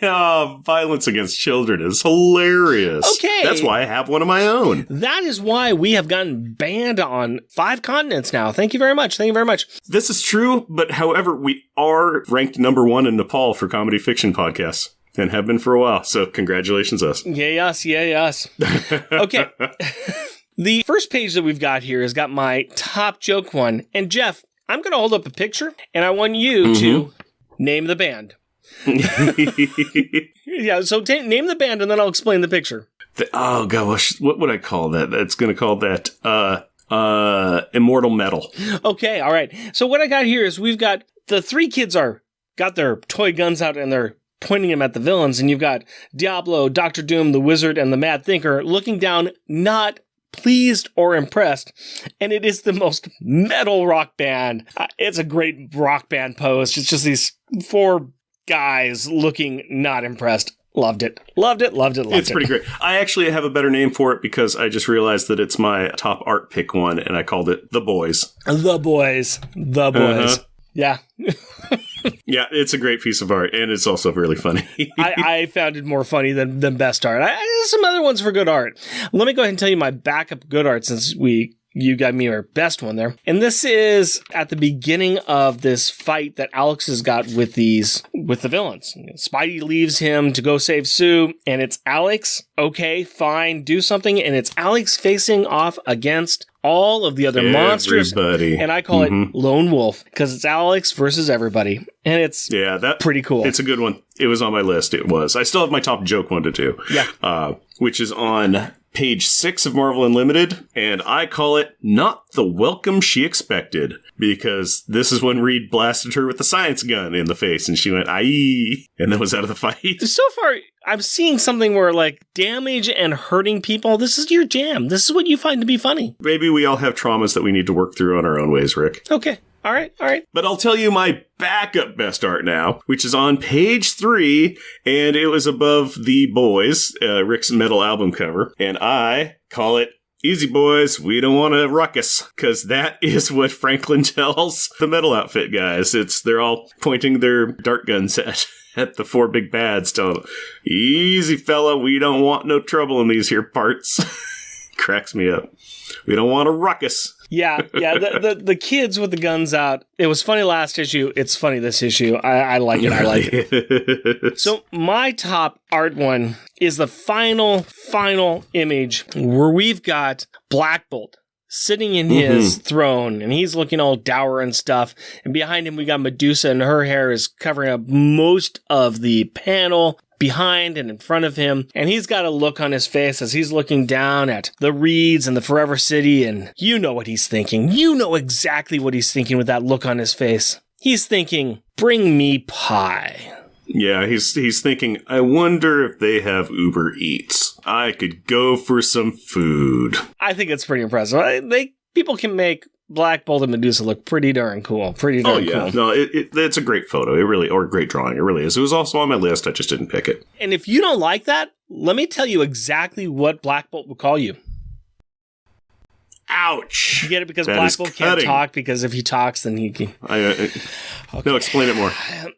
Yeah, violence against children is hilarious. Okay. That's why I have one of my own. That is why we have gotten banned on 5 continents now. Thank you very much. Thank you very much. This is true, but however, we are ranked number 1 in Nepal for comedy fiction podcasts. And have been for a while, so congratulations us. Yay us, yay us. Okay. The first page that we've got here has got my top joke one. And Jeff, I'm going to hold up a picture, and I want you to name the band. Yeah, so name the band, and then I'll explain the picture. Oh, gosh, what would I call that? That's going to call that Immortal Metal. Okay, all right. So what I got here is we've got the 3 kids got their toy guns out, and they're pointing them at the villains, and you've got Diablo, Dr. Doom, the Wizard, and the Mad Thinker looking down, not pleased or impressed, and it is the most metal rock band. It's a great rock band pose. It's just these 4 guys looking not impressed. Loved it. It's pretty great. I actually have a better name for it because I just realized that it's my top art pick one, and I called it The Boys. The Boys. Yeah. Yeah, it's a great piece of art, and it's also really funny. I found it more funny than best art. There's some other ones for good art. Let me go ahead and tell you my backup good art, since you got me our best one there. And this is at the beginning of this fight that Alex has got with the villains. Spidey leaves him to go save Sue, and it's Alex. Okay, fine, do something. And it's Alex facing off against all of the other monsters. And I call it Lone Wolf, because it's Alex versus everybody. And it's pretty cool. It's a good one. It was on my list. It was. I still have my top joke one to do. Yeah. Which is on page 6 of Marvel Unlimited, and I call it Not the Welcome She Expected, because this is when Reed blasted her with the science gun in the face, and she went, aye, and then was out of the fight. So far, I'm seeing something where, like, damage and hurting people, this is your jam. This is what you find to be funny. Maybe we all have traumas that we need to work through on our own ways, Rick. Okay. All right. But I'll tell you my backup best art now, which is on page 3, and it was above The Boys, Rick's metal album cover, and I call it Easy Boys, we don't want a ruckus, because that is what Franklin tells the metal outfit guys. They're all pointing their dart guns at the 4 big bads, telling them, easy fella, we don't want no trouble in these here parts. Cracks me up. We don't want a ruckus. Yeah. The kids with the guns out. It was funny last issue. It's funny this issue. I like it. I like it. So my top art one is the final image where we've got Black Bolt sitting in his throne, and he's looking all dour and stuff. And behind him, we got Medusa, and her hair is covering up most of the panel behind and in front of him, and he's got a look on his face as he's looking down at the Reeds and the Forever City, and you know what he's thinking. You know exactly what he's thinking with that look on his face. He's thinking, bring me pie. Yeah, he's thinking, I wonder if they have Uber Eats. I could go for some food. I think it's pretty impressive. People can make Black Bolt and Medusa look pretty darn cool. Cool. No, it's a great photo. Or a great drawing. It really is. It was also on my list. I just didn't pick it. And if you don't like that, let me tell you exactly what Black Bolt would call you. Ouch. You get it? Because that Black Bolt can't talk, because if he talks, then he can... Okay. No, explain it more.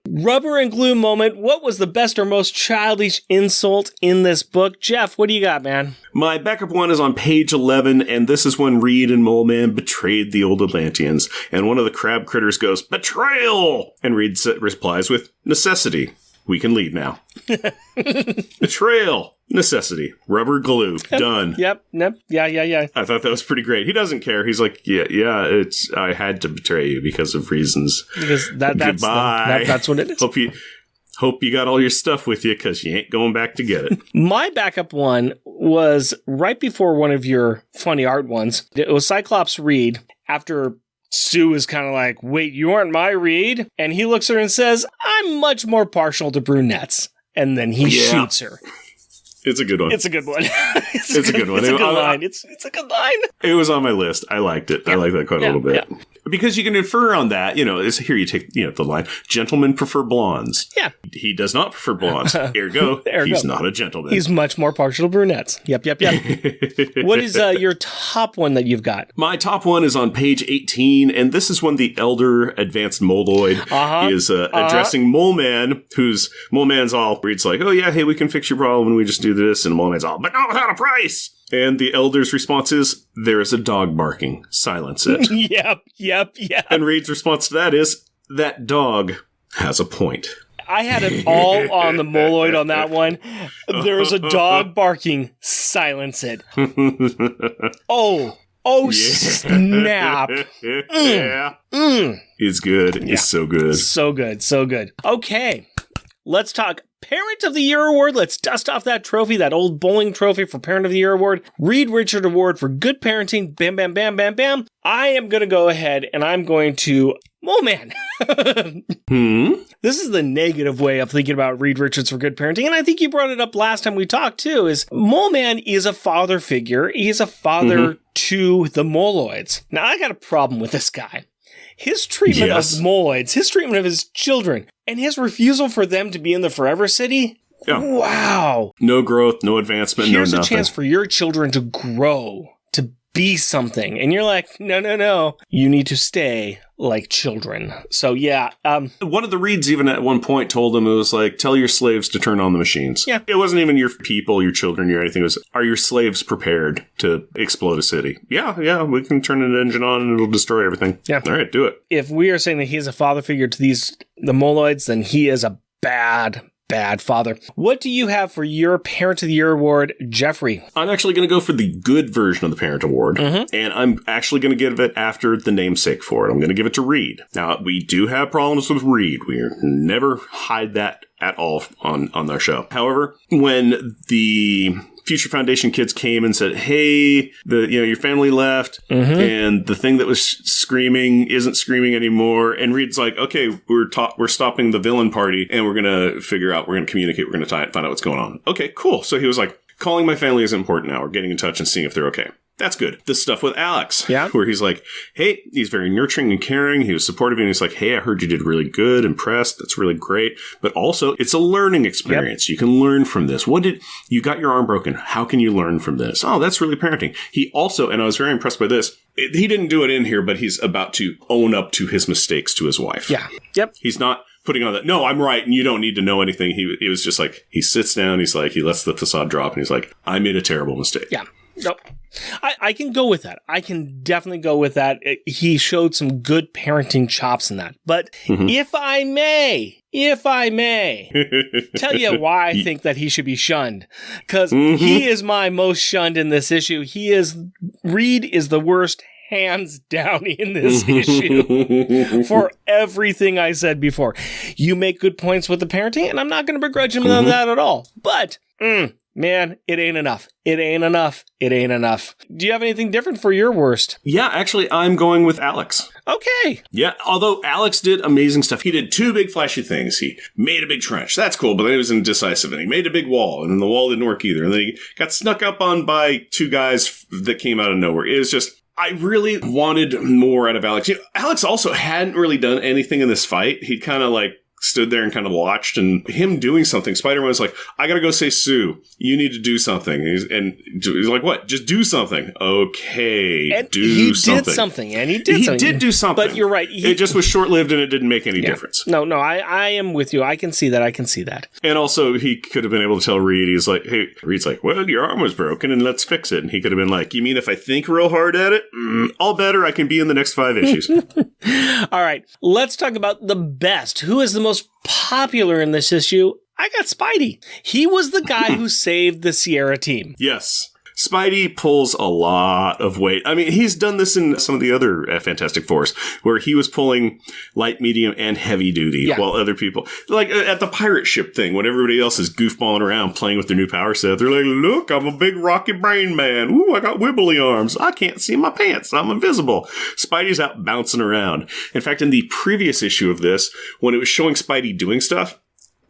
Rubber and glue moment. What was the best or most childish insult in this book? Jeff, what do you got, man? My backup one is on page 11, and this is when Reed and Mole Man betrayed the old Atlanteans, and one of the crab critters goes, betrayal! And Reed replies with, necessity. We can leave now. Betrayal. Necessity. Rubber glue. Done. Yep. Yeah. I thought that was pretty great. He doesn't care. He's like, yeah, I had to betray you because of reasons. Because that's Goodbye. That's what it is. Hope you got all your stuff with you because you ain't going back to get it. My backup one was right before one of your funny art ones. It was Cyclops Reed after Sue is kind of like, wait, you aren't my Reed? And he looks at her and says, I'm much more partial to brunettes. And then he shoots her. It's a good one. It's a good one. It's a good one. It's a good line. It's a good line. It was on my list. I liked it. I like that quite a little bit. Yeah. Because you can infer on that, here you take, the line, gentlemen prefer blondes. Yeah. He does not prefer blondes. Ergo, he's not a gentleman. He's much more partial to brunettes. Yep. What is your top one that you've got? My top one is on page 18, and this is when the elder advanced Moloid is addressing Mole Man, Mole Man's all, Reed's like, oh yeah, hey, we can fix your problem and we just do this, and Mole Man's all, but not without a price! And the elder's response is, there is a dog barking. Silence it. Yep. And Reed's response to that is, that dog has a point. I had it all on the Moloid on that one. There is a dog barking. Silence it. Oh, snap. Yeah. It's good. Yeah. It's so good. So good. Okay. Let's talk Parent of the Year Award. Let's dust off that trophy, that old bowling trophy for Parent of the Year Award. Reed Richard Award for good parenting. Bam, bam, bam, bam, bam. I am going to go ahead and I'm going to... Mole Man. This is the negative way of thinking about Reed Richards for good parenting. And I think you brought it up last time we talked too, is Mole Man is a father figure. He's a father to the Moloids. Now, I got a problem with this guy. His treatment of Moloids, his treatment of his children, and his refusal for them to be in the Forever City. Yeah. Wow. No growth, no advancement, Here's no nothing. a chance for your children to grow, to be something. And you're like, no. You need to stay like children. So, yeah. One of the Reeds even at one point told him, it was like, tell your slaves to turn on the machines. Yeah. It wasn't even your people, your children, your anything. It was, are your slaves prepared to explode a city? Yeah, we can turn an engine on and it'll destroy everything. Yeah. All right, do it. If we are saying that he is a father figure to the Moloids, then he is a bad father. What do you have for your Parent of the Year Award, Jeffrey? I'm actually going to go for the good version of the Parent Award, and I'm actually going to give it after the namesake for it. I'm going to give it to Reed. Now, we do have problems with Reed. We never hide that at all on our show. However, when the Future Foundation kids came and said, hey, your family left and the thing that was screaming isn't screaming anymore. And Reed's like, okay, we're stopping the villain party and we're going to communicate. We're going to find out what's going on. Okay, cool. So he was like, calling my family is important now. We're getting in touch and seeing if they're okay. That's good. The stuff with Alex, where he's like, hey, he's very nurturing and caring. He was supportive, and he's like, hey, I heard you did really good, impressed. That's really great. But also, it's a learning experience. Yep. You can learn from this. You got your arm broken. How can you learn from this? Oh, that's really parenting. He also, and I was very impressed by this, he didn't do it in here, but he's about to own up to his mistakes to his wife. Yeah. Yep. He's not putting on that, no, I'm right, and you don't need to know anything. He was just like, he sits down, he lets the facade drop, and he's like, I made a terrible mistake. Yeah. Nope. I can go with that. I can definitely go with that. He showed some good parenting chops in that. But if I may tell you why I think that he should be shunned, because he is my most shunned in this issue. Reed is the worst, hands down, in this issue for everything I said before. You make good points with the parenting, and I'm not going to begrudge him on that at all. But, man, it ain't enough. It ain't enough. Do you have anything different for your worst? Yeah, actually, I'm going with Alex. Okay. Yeah, although Alex did amazing stuff. He did two big flashy things. He made a big trench. That's cool, but then he was indecisive. And he made a big wall, and then the wall didn't work either. And then he got snuck up on by two guys that came out of nowhere. It was just... I really wanted more out of Alex. Alex also hadn't really done anything in this fight. He'd kind of stood there and kind of watched, and him doing something. Spider-Man was like, I gotta go say, Sue, you need to do something. And he's like, what? Just do something. Okay, and do something. He did something, and he did do something. But you're right. It just was short-lived, and it didn't make any difference. No, I am with you. I can see that. And also, he could have been able to tell Reed, he's like, hey, Reed's like, well, your arm was broken, and let's fix it. And he could have been like, you mean if I think real hard at it? All better, I can be in the next 5 issues. All right, let's talk about the best. Who is the most most popular in this issue, I got Spidey. He was the guy who saved the Sierra team. Yes. Spidey pulls a lot of weight. I mean, he's done this in some of the other Fantastic Fours, where he was pulling light, medium, and heavy duty, while other people, like at the pirate ship thing, when everybody else is goofballing around playing with their new power set, they're like, look, I'm a big rocky brain man. Ooh, I got wibbly arms. I can't see my pants. I'm invisible. Spidey's out bouncing around. In fact, in the previous issue of this, when it was showing Spidey doing stuff,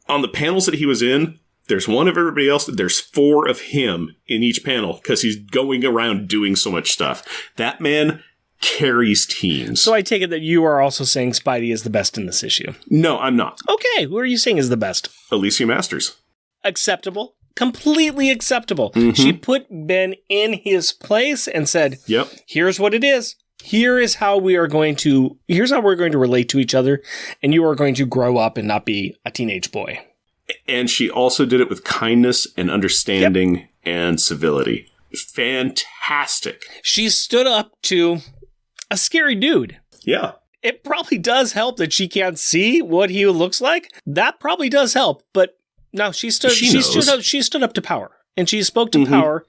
on the panels that he was in, there's one of everybody else. There's 4 of him in each panel because he's going around doing so much stuff. That man carries teams. So I take it that you are also saying Spidey is the best in this issue. No, I'm not. Okay, who are you saying is the best? Alicia Masters. Acceptable. Completely acceptable. Mm-hmm. She put Ben in his place and said, Yep. Here's what it is. Here's how we're going to relate to each other, and you are going to grow up and not be a teenage boy. And she also did it with kindness and understanding and civility. Fantastic. She stood up to a scary dude. Yeah. It probably does help that she can't see what he looks like. That probably does help. But no, she stood up to power. And she spoke to power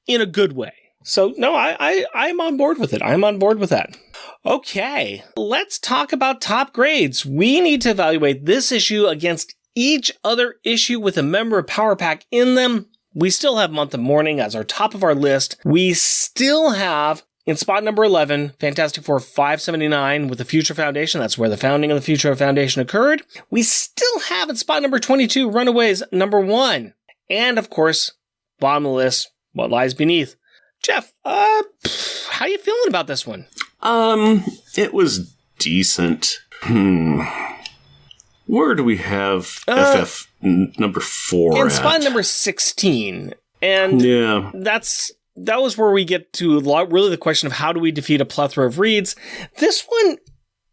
in a good way. So no, I'm on board with it. I'm on board with that. Okay, let's talk about top grades. We need to evaluate this issue against each other issue with a member of Power Pack in them. We still have Month of Mourning as our top of our list. We still have, in spot number 11, Fantastic Four 579 with the Future Foundation. That's where the founding of the Future Foundation occurred. We still have in spot number 22, Runaways number 1. And of course, bottom of the list, What Lies Beneath. Jeff, how you feeling about this one? It was decent. Where do we have FF number 4 in spot number 16. And that was where we get to really the question of how do we defeat a plethora of reads. This one,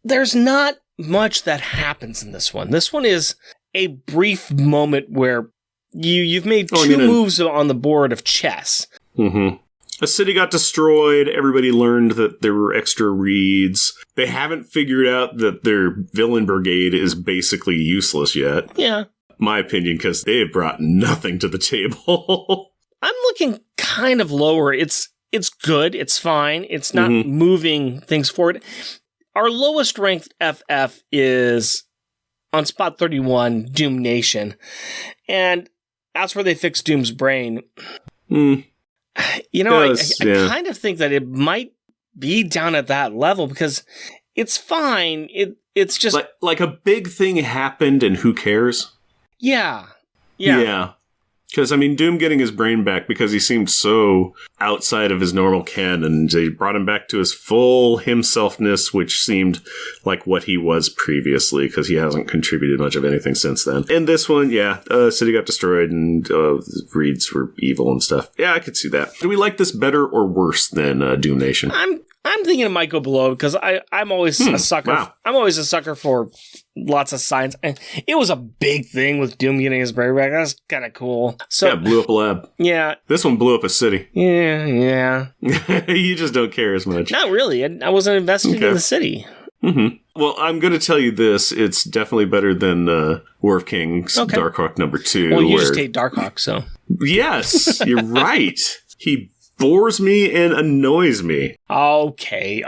there's not much that happens in this one. This one is a brief moment where you've made two moves on the board of chess. Mm-hmm. A city got destroyed. Everybody learned that there were extra reads. They haven't figured out that their villain brigade is basically useless yet. Yeah. My opinion, because they have brought nothing to the table. I'm looking kind of lower. It's good. It's fine. It's not moving things forward. Our lowest ranked FF is on spot 31, Doom Nation. And that's where they fixed Doom's brain. You know, I kind of think that it might be down at that level because it's fine. It's just like a big thing happened and who cares? Yeah. Because, I mean, Doom getting his brain back because he seemed so outside of his normal ken, and they brought him back to his full himselfness, which seemed like what he was previously, because he hasn't contributed much of anything since then. In this one, city got destroyed, and Reeds were evil and stuff. Yeah, I could see that. Do we like this better or worse than Doom Nation? I'm thinking it might go below, because I'm always a sucker. Wow. I'm always a sucker for lots of science. And it was a big thing with Doom getting his brain back. That's kind of cool. So yeah, blew up a lab. Yeah. This one blew up a city. Yeah. You just don't care as much. Not really. I wasn't invested in the city. Mm-hmm. Well, I'm going to tell you this. It's definitely better than War of Kings, Darkhawk number 2. Well, you just hate Darkhawk, so. Yes, you're right. He bores me and annoys me. Okay.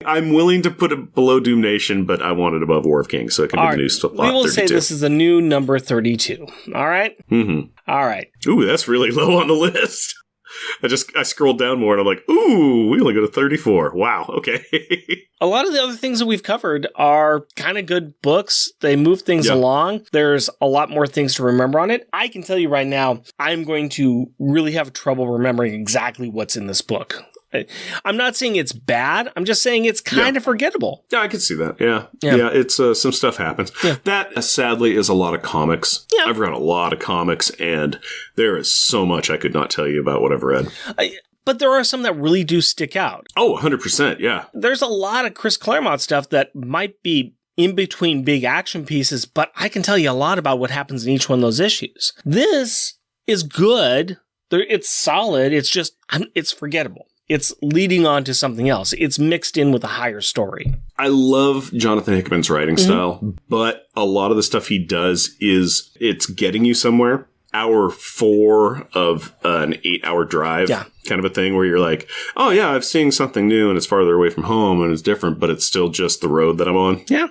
I'm willing to put it below Doom Nation, but I want it above War of Kings, so it can be the new spot 32. We will say this is the new number 32. All right? Mm-hmm. All right. Ooh, that's really low on the list. I scrolled down more and I'm like, ooh, we only go to 34. Wow, okay. A lot of the other things that we've covered are kind of good books. They move things along. There's a lot more things to remember on it. I can tell you right now, I'm going to really have trouble remembering exactly what's in this book. I'm not saying it's bad. I'm just saying it's kind of forgettable. Yeah, I can see that. Yeah. It's some stuff happens. Yeah. That, sadly, is a lot of comics. Yeah. I've read a lot of comics, and there is so much I could not tell you about what I've read. But there are some that really do stick out. Oh, 100%, yeah. There's a lot of Chris Claremont stuff that might be in between big action pieces, but I can tell you a lot about what happens in each one of those issues. This is good. It's solid. It's just, it's forgettable. it's leading on to something else. It's mixed in with a higher story. I love Jonathan Hickman's writing style, but a lot of the stuff he does it's getting you somewhere. Hour 4 of an 8-hour drive kind of a thing where you're like, oh yeah, I'm seeing something new and it's farther away from home and it's different, but it's still just the road that I'm on. Yeah.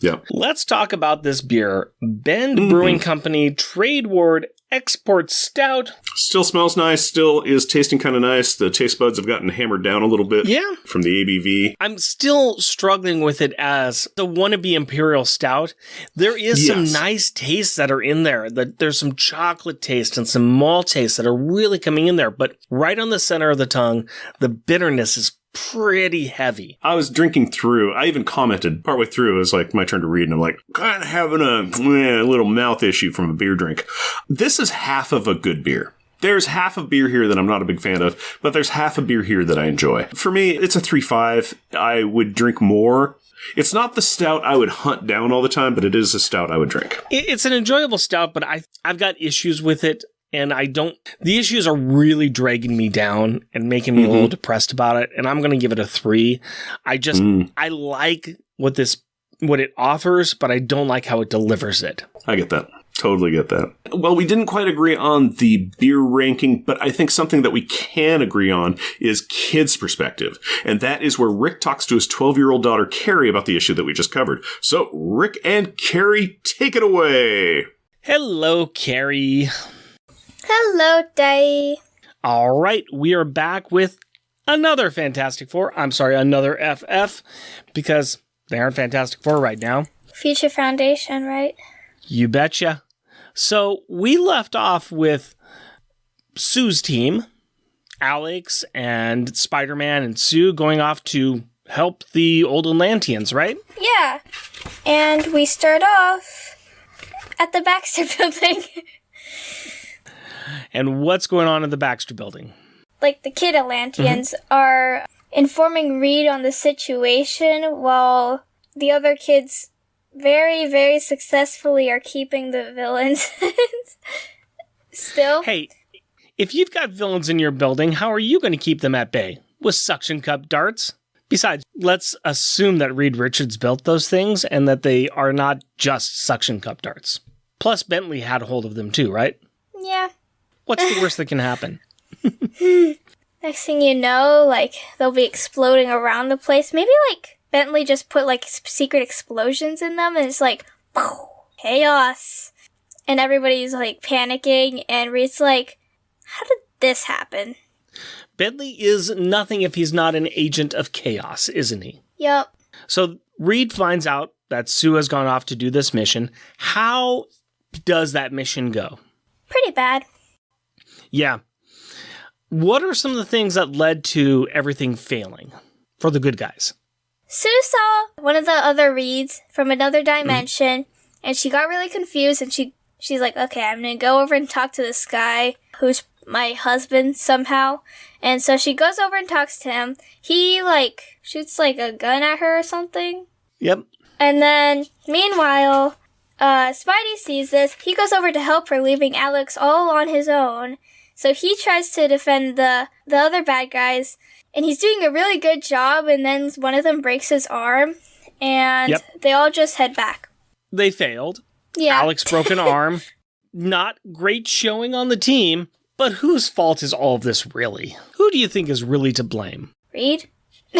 Yeah. Let's talk about this beer. Bend Brewing Company Trade Ward Export Stout. Still smells nice. Still is tasting kind of nice. The taste buds have gotten hammered down a little bit from the ABV. I'm still struggling with it as the wannabe Imperial Stout. There is some nice tastes that are in there. There's some chocolate taste and some malt taste that are really coming in there. But right on the center of the tongue, the bitterness is pretty heavy. I was drinking through. I even commented partway through. It was like my turn to read, and I'm like, kind of having a little mouth issue from a beer drink. This is half of a good beer. There's half a beer here that I'm not a big fan of, but there's half a beer here that I enjoy. For me, it's a 3.5. I would drink more. It's not the stout I would hunt down all the time, but it is a stout I would drink. It's an enjoyable stout, but I've got issues with it. And the issues are really dragging me down and making me a little depressed about it. And I'm going to give it a 3. I like what it offers, but I don't like how it delivers it. I get that. Totally get that. Well, we didn't quite agree on the beer ranking, but I think something that we can agree on is kids' perspective. And that is where Rick talks to his 12-year-old daughter, Carrie, about the issue that we just covered. So, Rick and Carrie, take it away. Hello, Carrie. Hello, Daddy. All right, we are back with another Fantastic Four. I'm sorry, another FF, because they aren't Fantastic Four right now. Future Foundation, right? You betcha. So we left off with Sue's team, Alex and Spider-Man and Sue going off to help the old Atlanteans, right? Yeah. And we start off at the Baxter building. And what's going on in the Baxter building? Like, the kid Atlanteans are informing Reed on the situation while the other kids very, very successfully are keeping the villains still. Hey, if you've got villains in your building, how are you going to keep them at bay? With suction cup darts? Besides, let's assume that Reed Richards built those things and that they are not just suction cup darts. Plus, Bentley had a hold of them too, right? Yeah. What's the worst that can happen? Next thing you know, like, they'll be exploding around the place. Maybe, like, Bentley just put, like, secret explosions in them, and it's like, chaos. And everybody's, like, panicking, and Reed's like, how did this happen? Bentley is nothing if he's not an agent of chaos, isn't he? Yup. So Reed finds out that Sue has gone off to do this mission. How does that mission go? Pretty bad. Yeah. What are some of the things that led to everything failing for the good guys? Sue saw one of the other Reeds from another dimension, and she got really confused, and she's like, okay, I'm gonna go over and talk to this guy who's my husband somehow. And so she goes over and talks to him. He, like, shoots, like, a gun at her or something. Yep. And then, meanwhile, Spidey sees this. He goes over to help her, leaving Alex all on his own. So he tries to defend the other bad guys, and he's doing a really good job, and then one of them breaks his arm, and they all just head back. They failed. Yeah. Alex broke an arm. Not great showing on the team, but whose fault is all of this really? Who do you think is really to blame? Reed?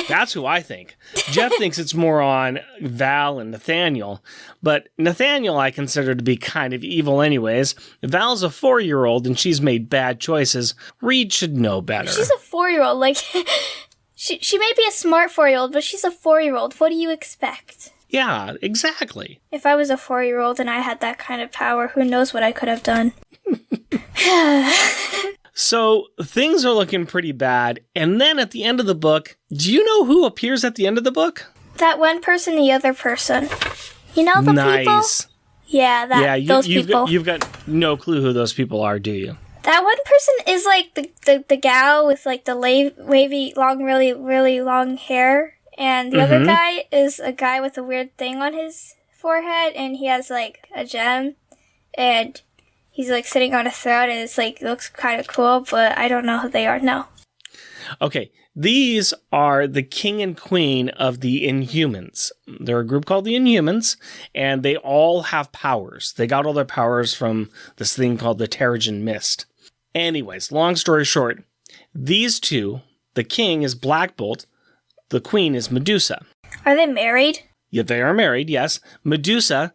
That's who I think. Jeff thinks it's more on Val and Nathaniel, but Nathaniel I consider to be kind of evil anyways. Val's a 4-year-old and she's made bad choices. Reed should know better. She's a 4-year-old. Like, she may be a smart 4-year-old, but she's a 4-year-old. What do you expect? Yeah, exactly. If I was a 4-year-old and I had that kind of power, who knows what I could have done. So things are looking pretty bad. And then at the end of the book, do you know who appears at the end of the book? That one person, the other person. You know the people? Yeah, those people. You've got no clue who those people are, do you? That one person is like the gal with like the wavy, long, really, really long hair. And the other guy is a guy with a weird thing on his forehead. And he has like a gem. And he's like sitting on a throne, and it's like looks kind of cool, but I don't know who they are. No. Okay, these are the king and queen of the Inhumans. They're a group called the Inhumans, and they all have powers. They got all their powers from this thing called the Terrigen Mist. Anyways, long story short, these two, the king is Black Bolt, the queen is Medusa. Are they married? Yeah, they are married, yes. Medusa,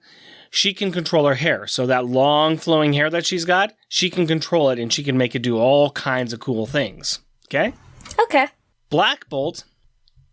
she can control her hair. So that long flowing hair that she's got, she can control it and she can make it do all kinds of cool things. Okay? Okay. Black Bolt,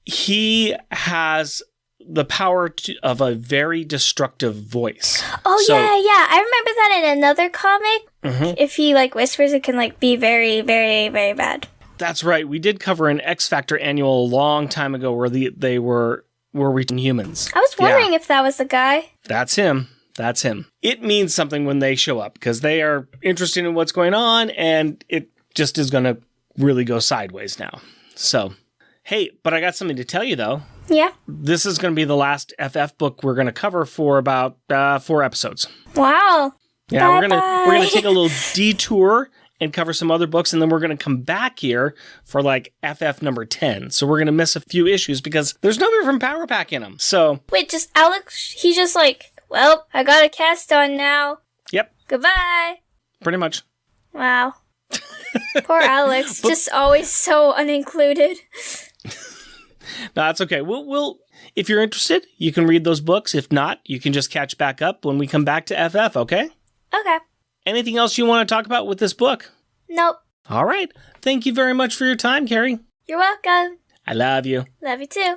he has the power of a very destructive voice. Oh, so, yeah. I remember that in another comic. Mm-hmm. If he, whispers, it can, be very, very, very bad. That's right. We did cover an X Factor annual a long time ago where they were reaching humans. I was wondering if that was the guy. That's him. That's him. It means something when they show up because they are interested in what's going on and it just is going to really go sideways now. So, hey, but I got something to tell you though. Yeah. This is going to be the last FF book we're going to cover for about 4 episodes. Wow. Yeah, we're going to take a little detour and cover some other books, and then we're going to come back here for FF number 10. So we're going to miss a few issues because there's nobody from Power Pack in them. So wait, just Alex? He's just well, I got a cast on now. Yep. Goodbye. Pretty much. Wow. Poor Alex, just always so unincluded. No, that's okay. We'll if you're interested, you can read those books. If not, you can just catch back up when we come back to FF, okay? Okay. Anything else you want to talk about with this book? Nope. All right. Thank you very much for your time, Carrie. You're welcome. I love you. Love you too.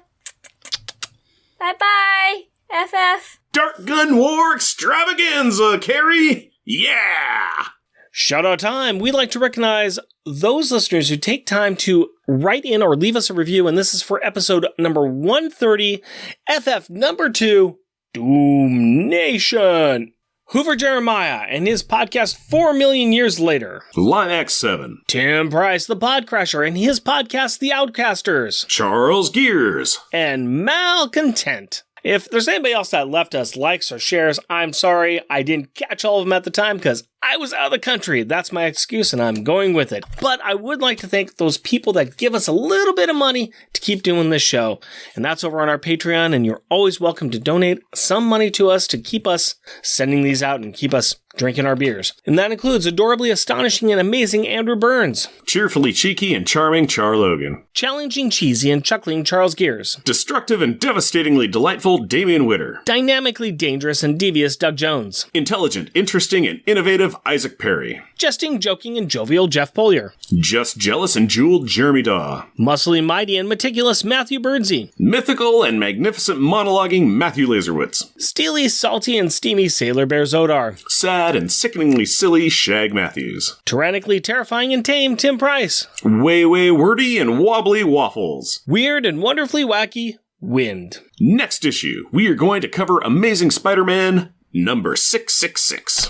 Bye-bye, FF. Dark Gun War Extravaganza, Carrie! Yeah! Shout out time. We'd like to recognize those listeners who take time to write in or leave us a review, and this is for episode number 130, FF number 2, Doom Nation. Hoover Jeremiah and his podcast 4 Million Years Later. Limax 7. Tim Price, the Podcrasher, and his podcast The Outcasters. Charles Gears. And Malcontent. If there's anybody else that left us likes or shares, I'm sorry. I didn't catch all of them at the time because I was out of the country. That's my excuse, and I'm going with it. But I would like to thank those people that give us a little bit of money to keep doing this show. And that's over on our Patreon, and you're always welcome to donate some money to us to keep us sending these out and keep us drinking our beers. And that includes adorably astonishing and amazing Andrew Burns. Cheerfully cheeky and charming Char Logan. Challenging cheesy and chuckling Charles Gears. Destructive and devastatingly delightful Damian Witter. Dynamically dangerous and devious Doug Jones. Intelligent, interesting, and innovative Isaac Perry. Jesting, joking, and jovial Jeff Polier. Just jealous and jeweled Jeremy Daw. Muscly, mighty, and meticulous Matthew Birdsey. Mythical and magnificent monologuing Matthew Laserwitz. Steely, salty, and steamy Sailor Bear Zodar. Sad and sickeningly silly Shag Matthews. Tyrannically terrifying and tame Tim Price. Way wordy and wobbly Waffles. Weird and wonderfully wacky Wind. Next issue, we are going to cover Amazing Spider-Man number 666.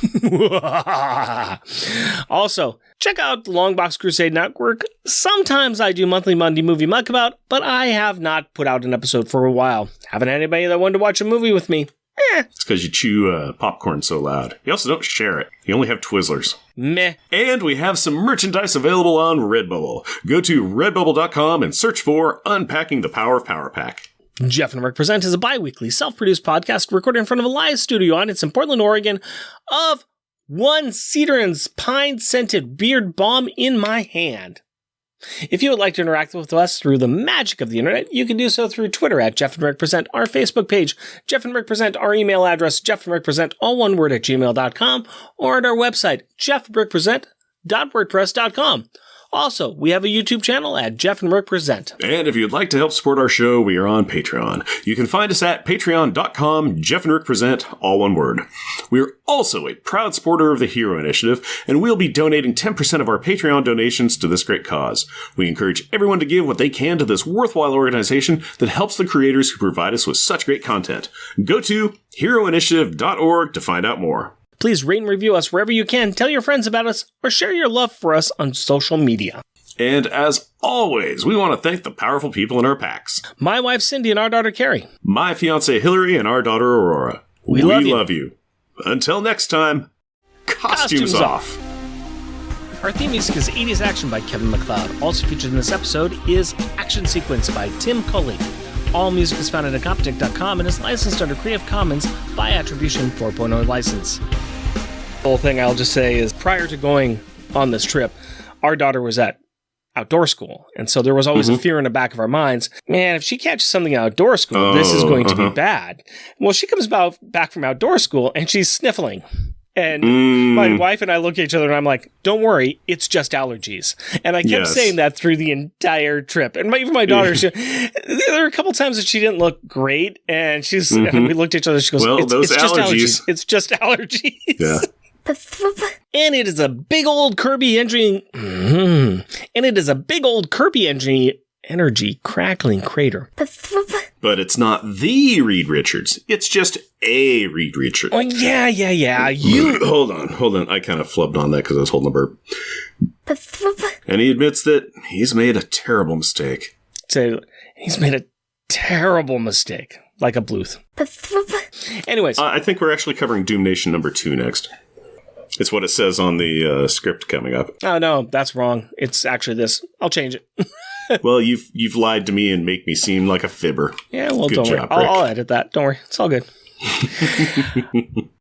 Also, check out the Longbox Crusade Network. Sometimes I do monthly Monday Movie Muckabout, but I have not put out an episode for a while. Haven't had anybody that wanted to watch a movie with me. It's because you chew popcorn so loud. You also don't share it. You only have Twizzlers. Meh. And we have some merchandise available on Redbubble. Go to redbubble.com and search for Unpacking the Power of Power Pack. Jeff and Rick Present is a bi-weekly self-produced podcast recorded in front of a live studio audience in Portland, Oregon of one Cedar's pine-scented beard balm in my hand. If you would like to interact with us through the magic of the internet, you can do so through Twitter at Jeff and Rick Present, our Facebook page, Jeff and Rick Present, our email address, Jeff and Rick Present, all one word at gmail.com, or at our website, jeffandrickpresent.wordpress.com. Also, we have a YouTube channel at Jeff and Rick Present. And if you'd like to help support our show, we are on Patreon. You can find us at patreon.com, Jeff and Rick Present, all one word. We are also a proud supporter of the Hero Initiative, and we'll be donating 10% of our Patreon donations to this great cause. We encourage everyone to give what they can to this worthwhile organization that helps the creators who provide us with such great content. Go to heroinitiative.org to find out more. Please rate and review us wherever you can, tell your friends about us, or share your love for us on social media. And as always, we want to thank the powerful people in our packs. My wife Cindy and our daughter Carrie. My fiancée Hillary and our daughter Aurora. We love you. Until next time, costumes off. Our theme music is 80s Action by Kevin MacLeod. Also featured in this episode is Action Sequence by Tim Cully. All music is found at Incompetech.com and is licensed under Creative Commons by Attribution 4.0 license. The whole thing I'll just say is prior to going on this trip, our daughter was at outdoor school. And so there was always a fear in the back of our minds, man, if she catches something at outdoor school, this is going to be bad. Well, she comes back from outdoor school and she's sniffling. And my wife and I look at each other and I'm like, don't worry, it's just allergies. And I kept saying that through the entire trip. And even my daughter, there were a couple times that she didn't look great. And and we looked at each other, she goes, well, it's just allergies. It's just allergies. Yeah. And it is a big old Kirby energy. And it is a big old Kirby energy crackling crater. But it's not the Reed Richards. It's just a Reed Richards. Oh, yeah. Hold on. I kind of flubbed on that because I was holding a burp. And he admits that he's made a terrible mistake. So he's made a terrible mistake. Like a Bluth. Anyways. I think we're actually covering Doom Nation number 2 next. It's what it says on the script coming up. Oh, no, that's wrong. It's actually this. I'll change it. Well, you've lied to me and make me seem like a fibber. Yeah, well, Good don't job, worry. Rick. I'll edit that. Don't worry. It's all good.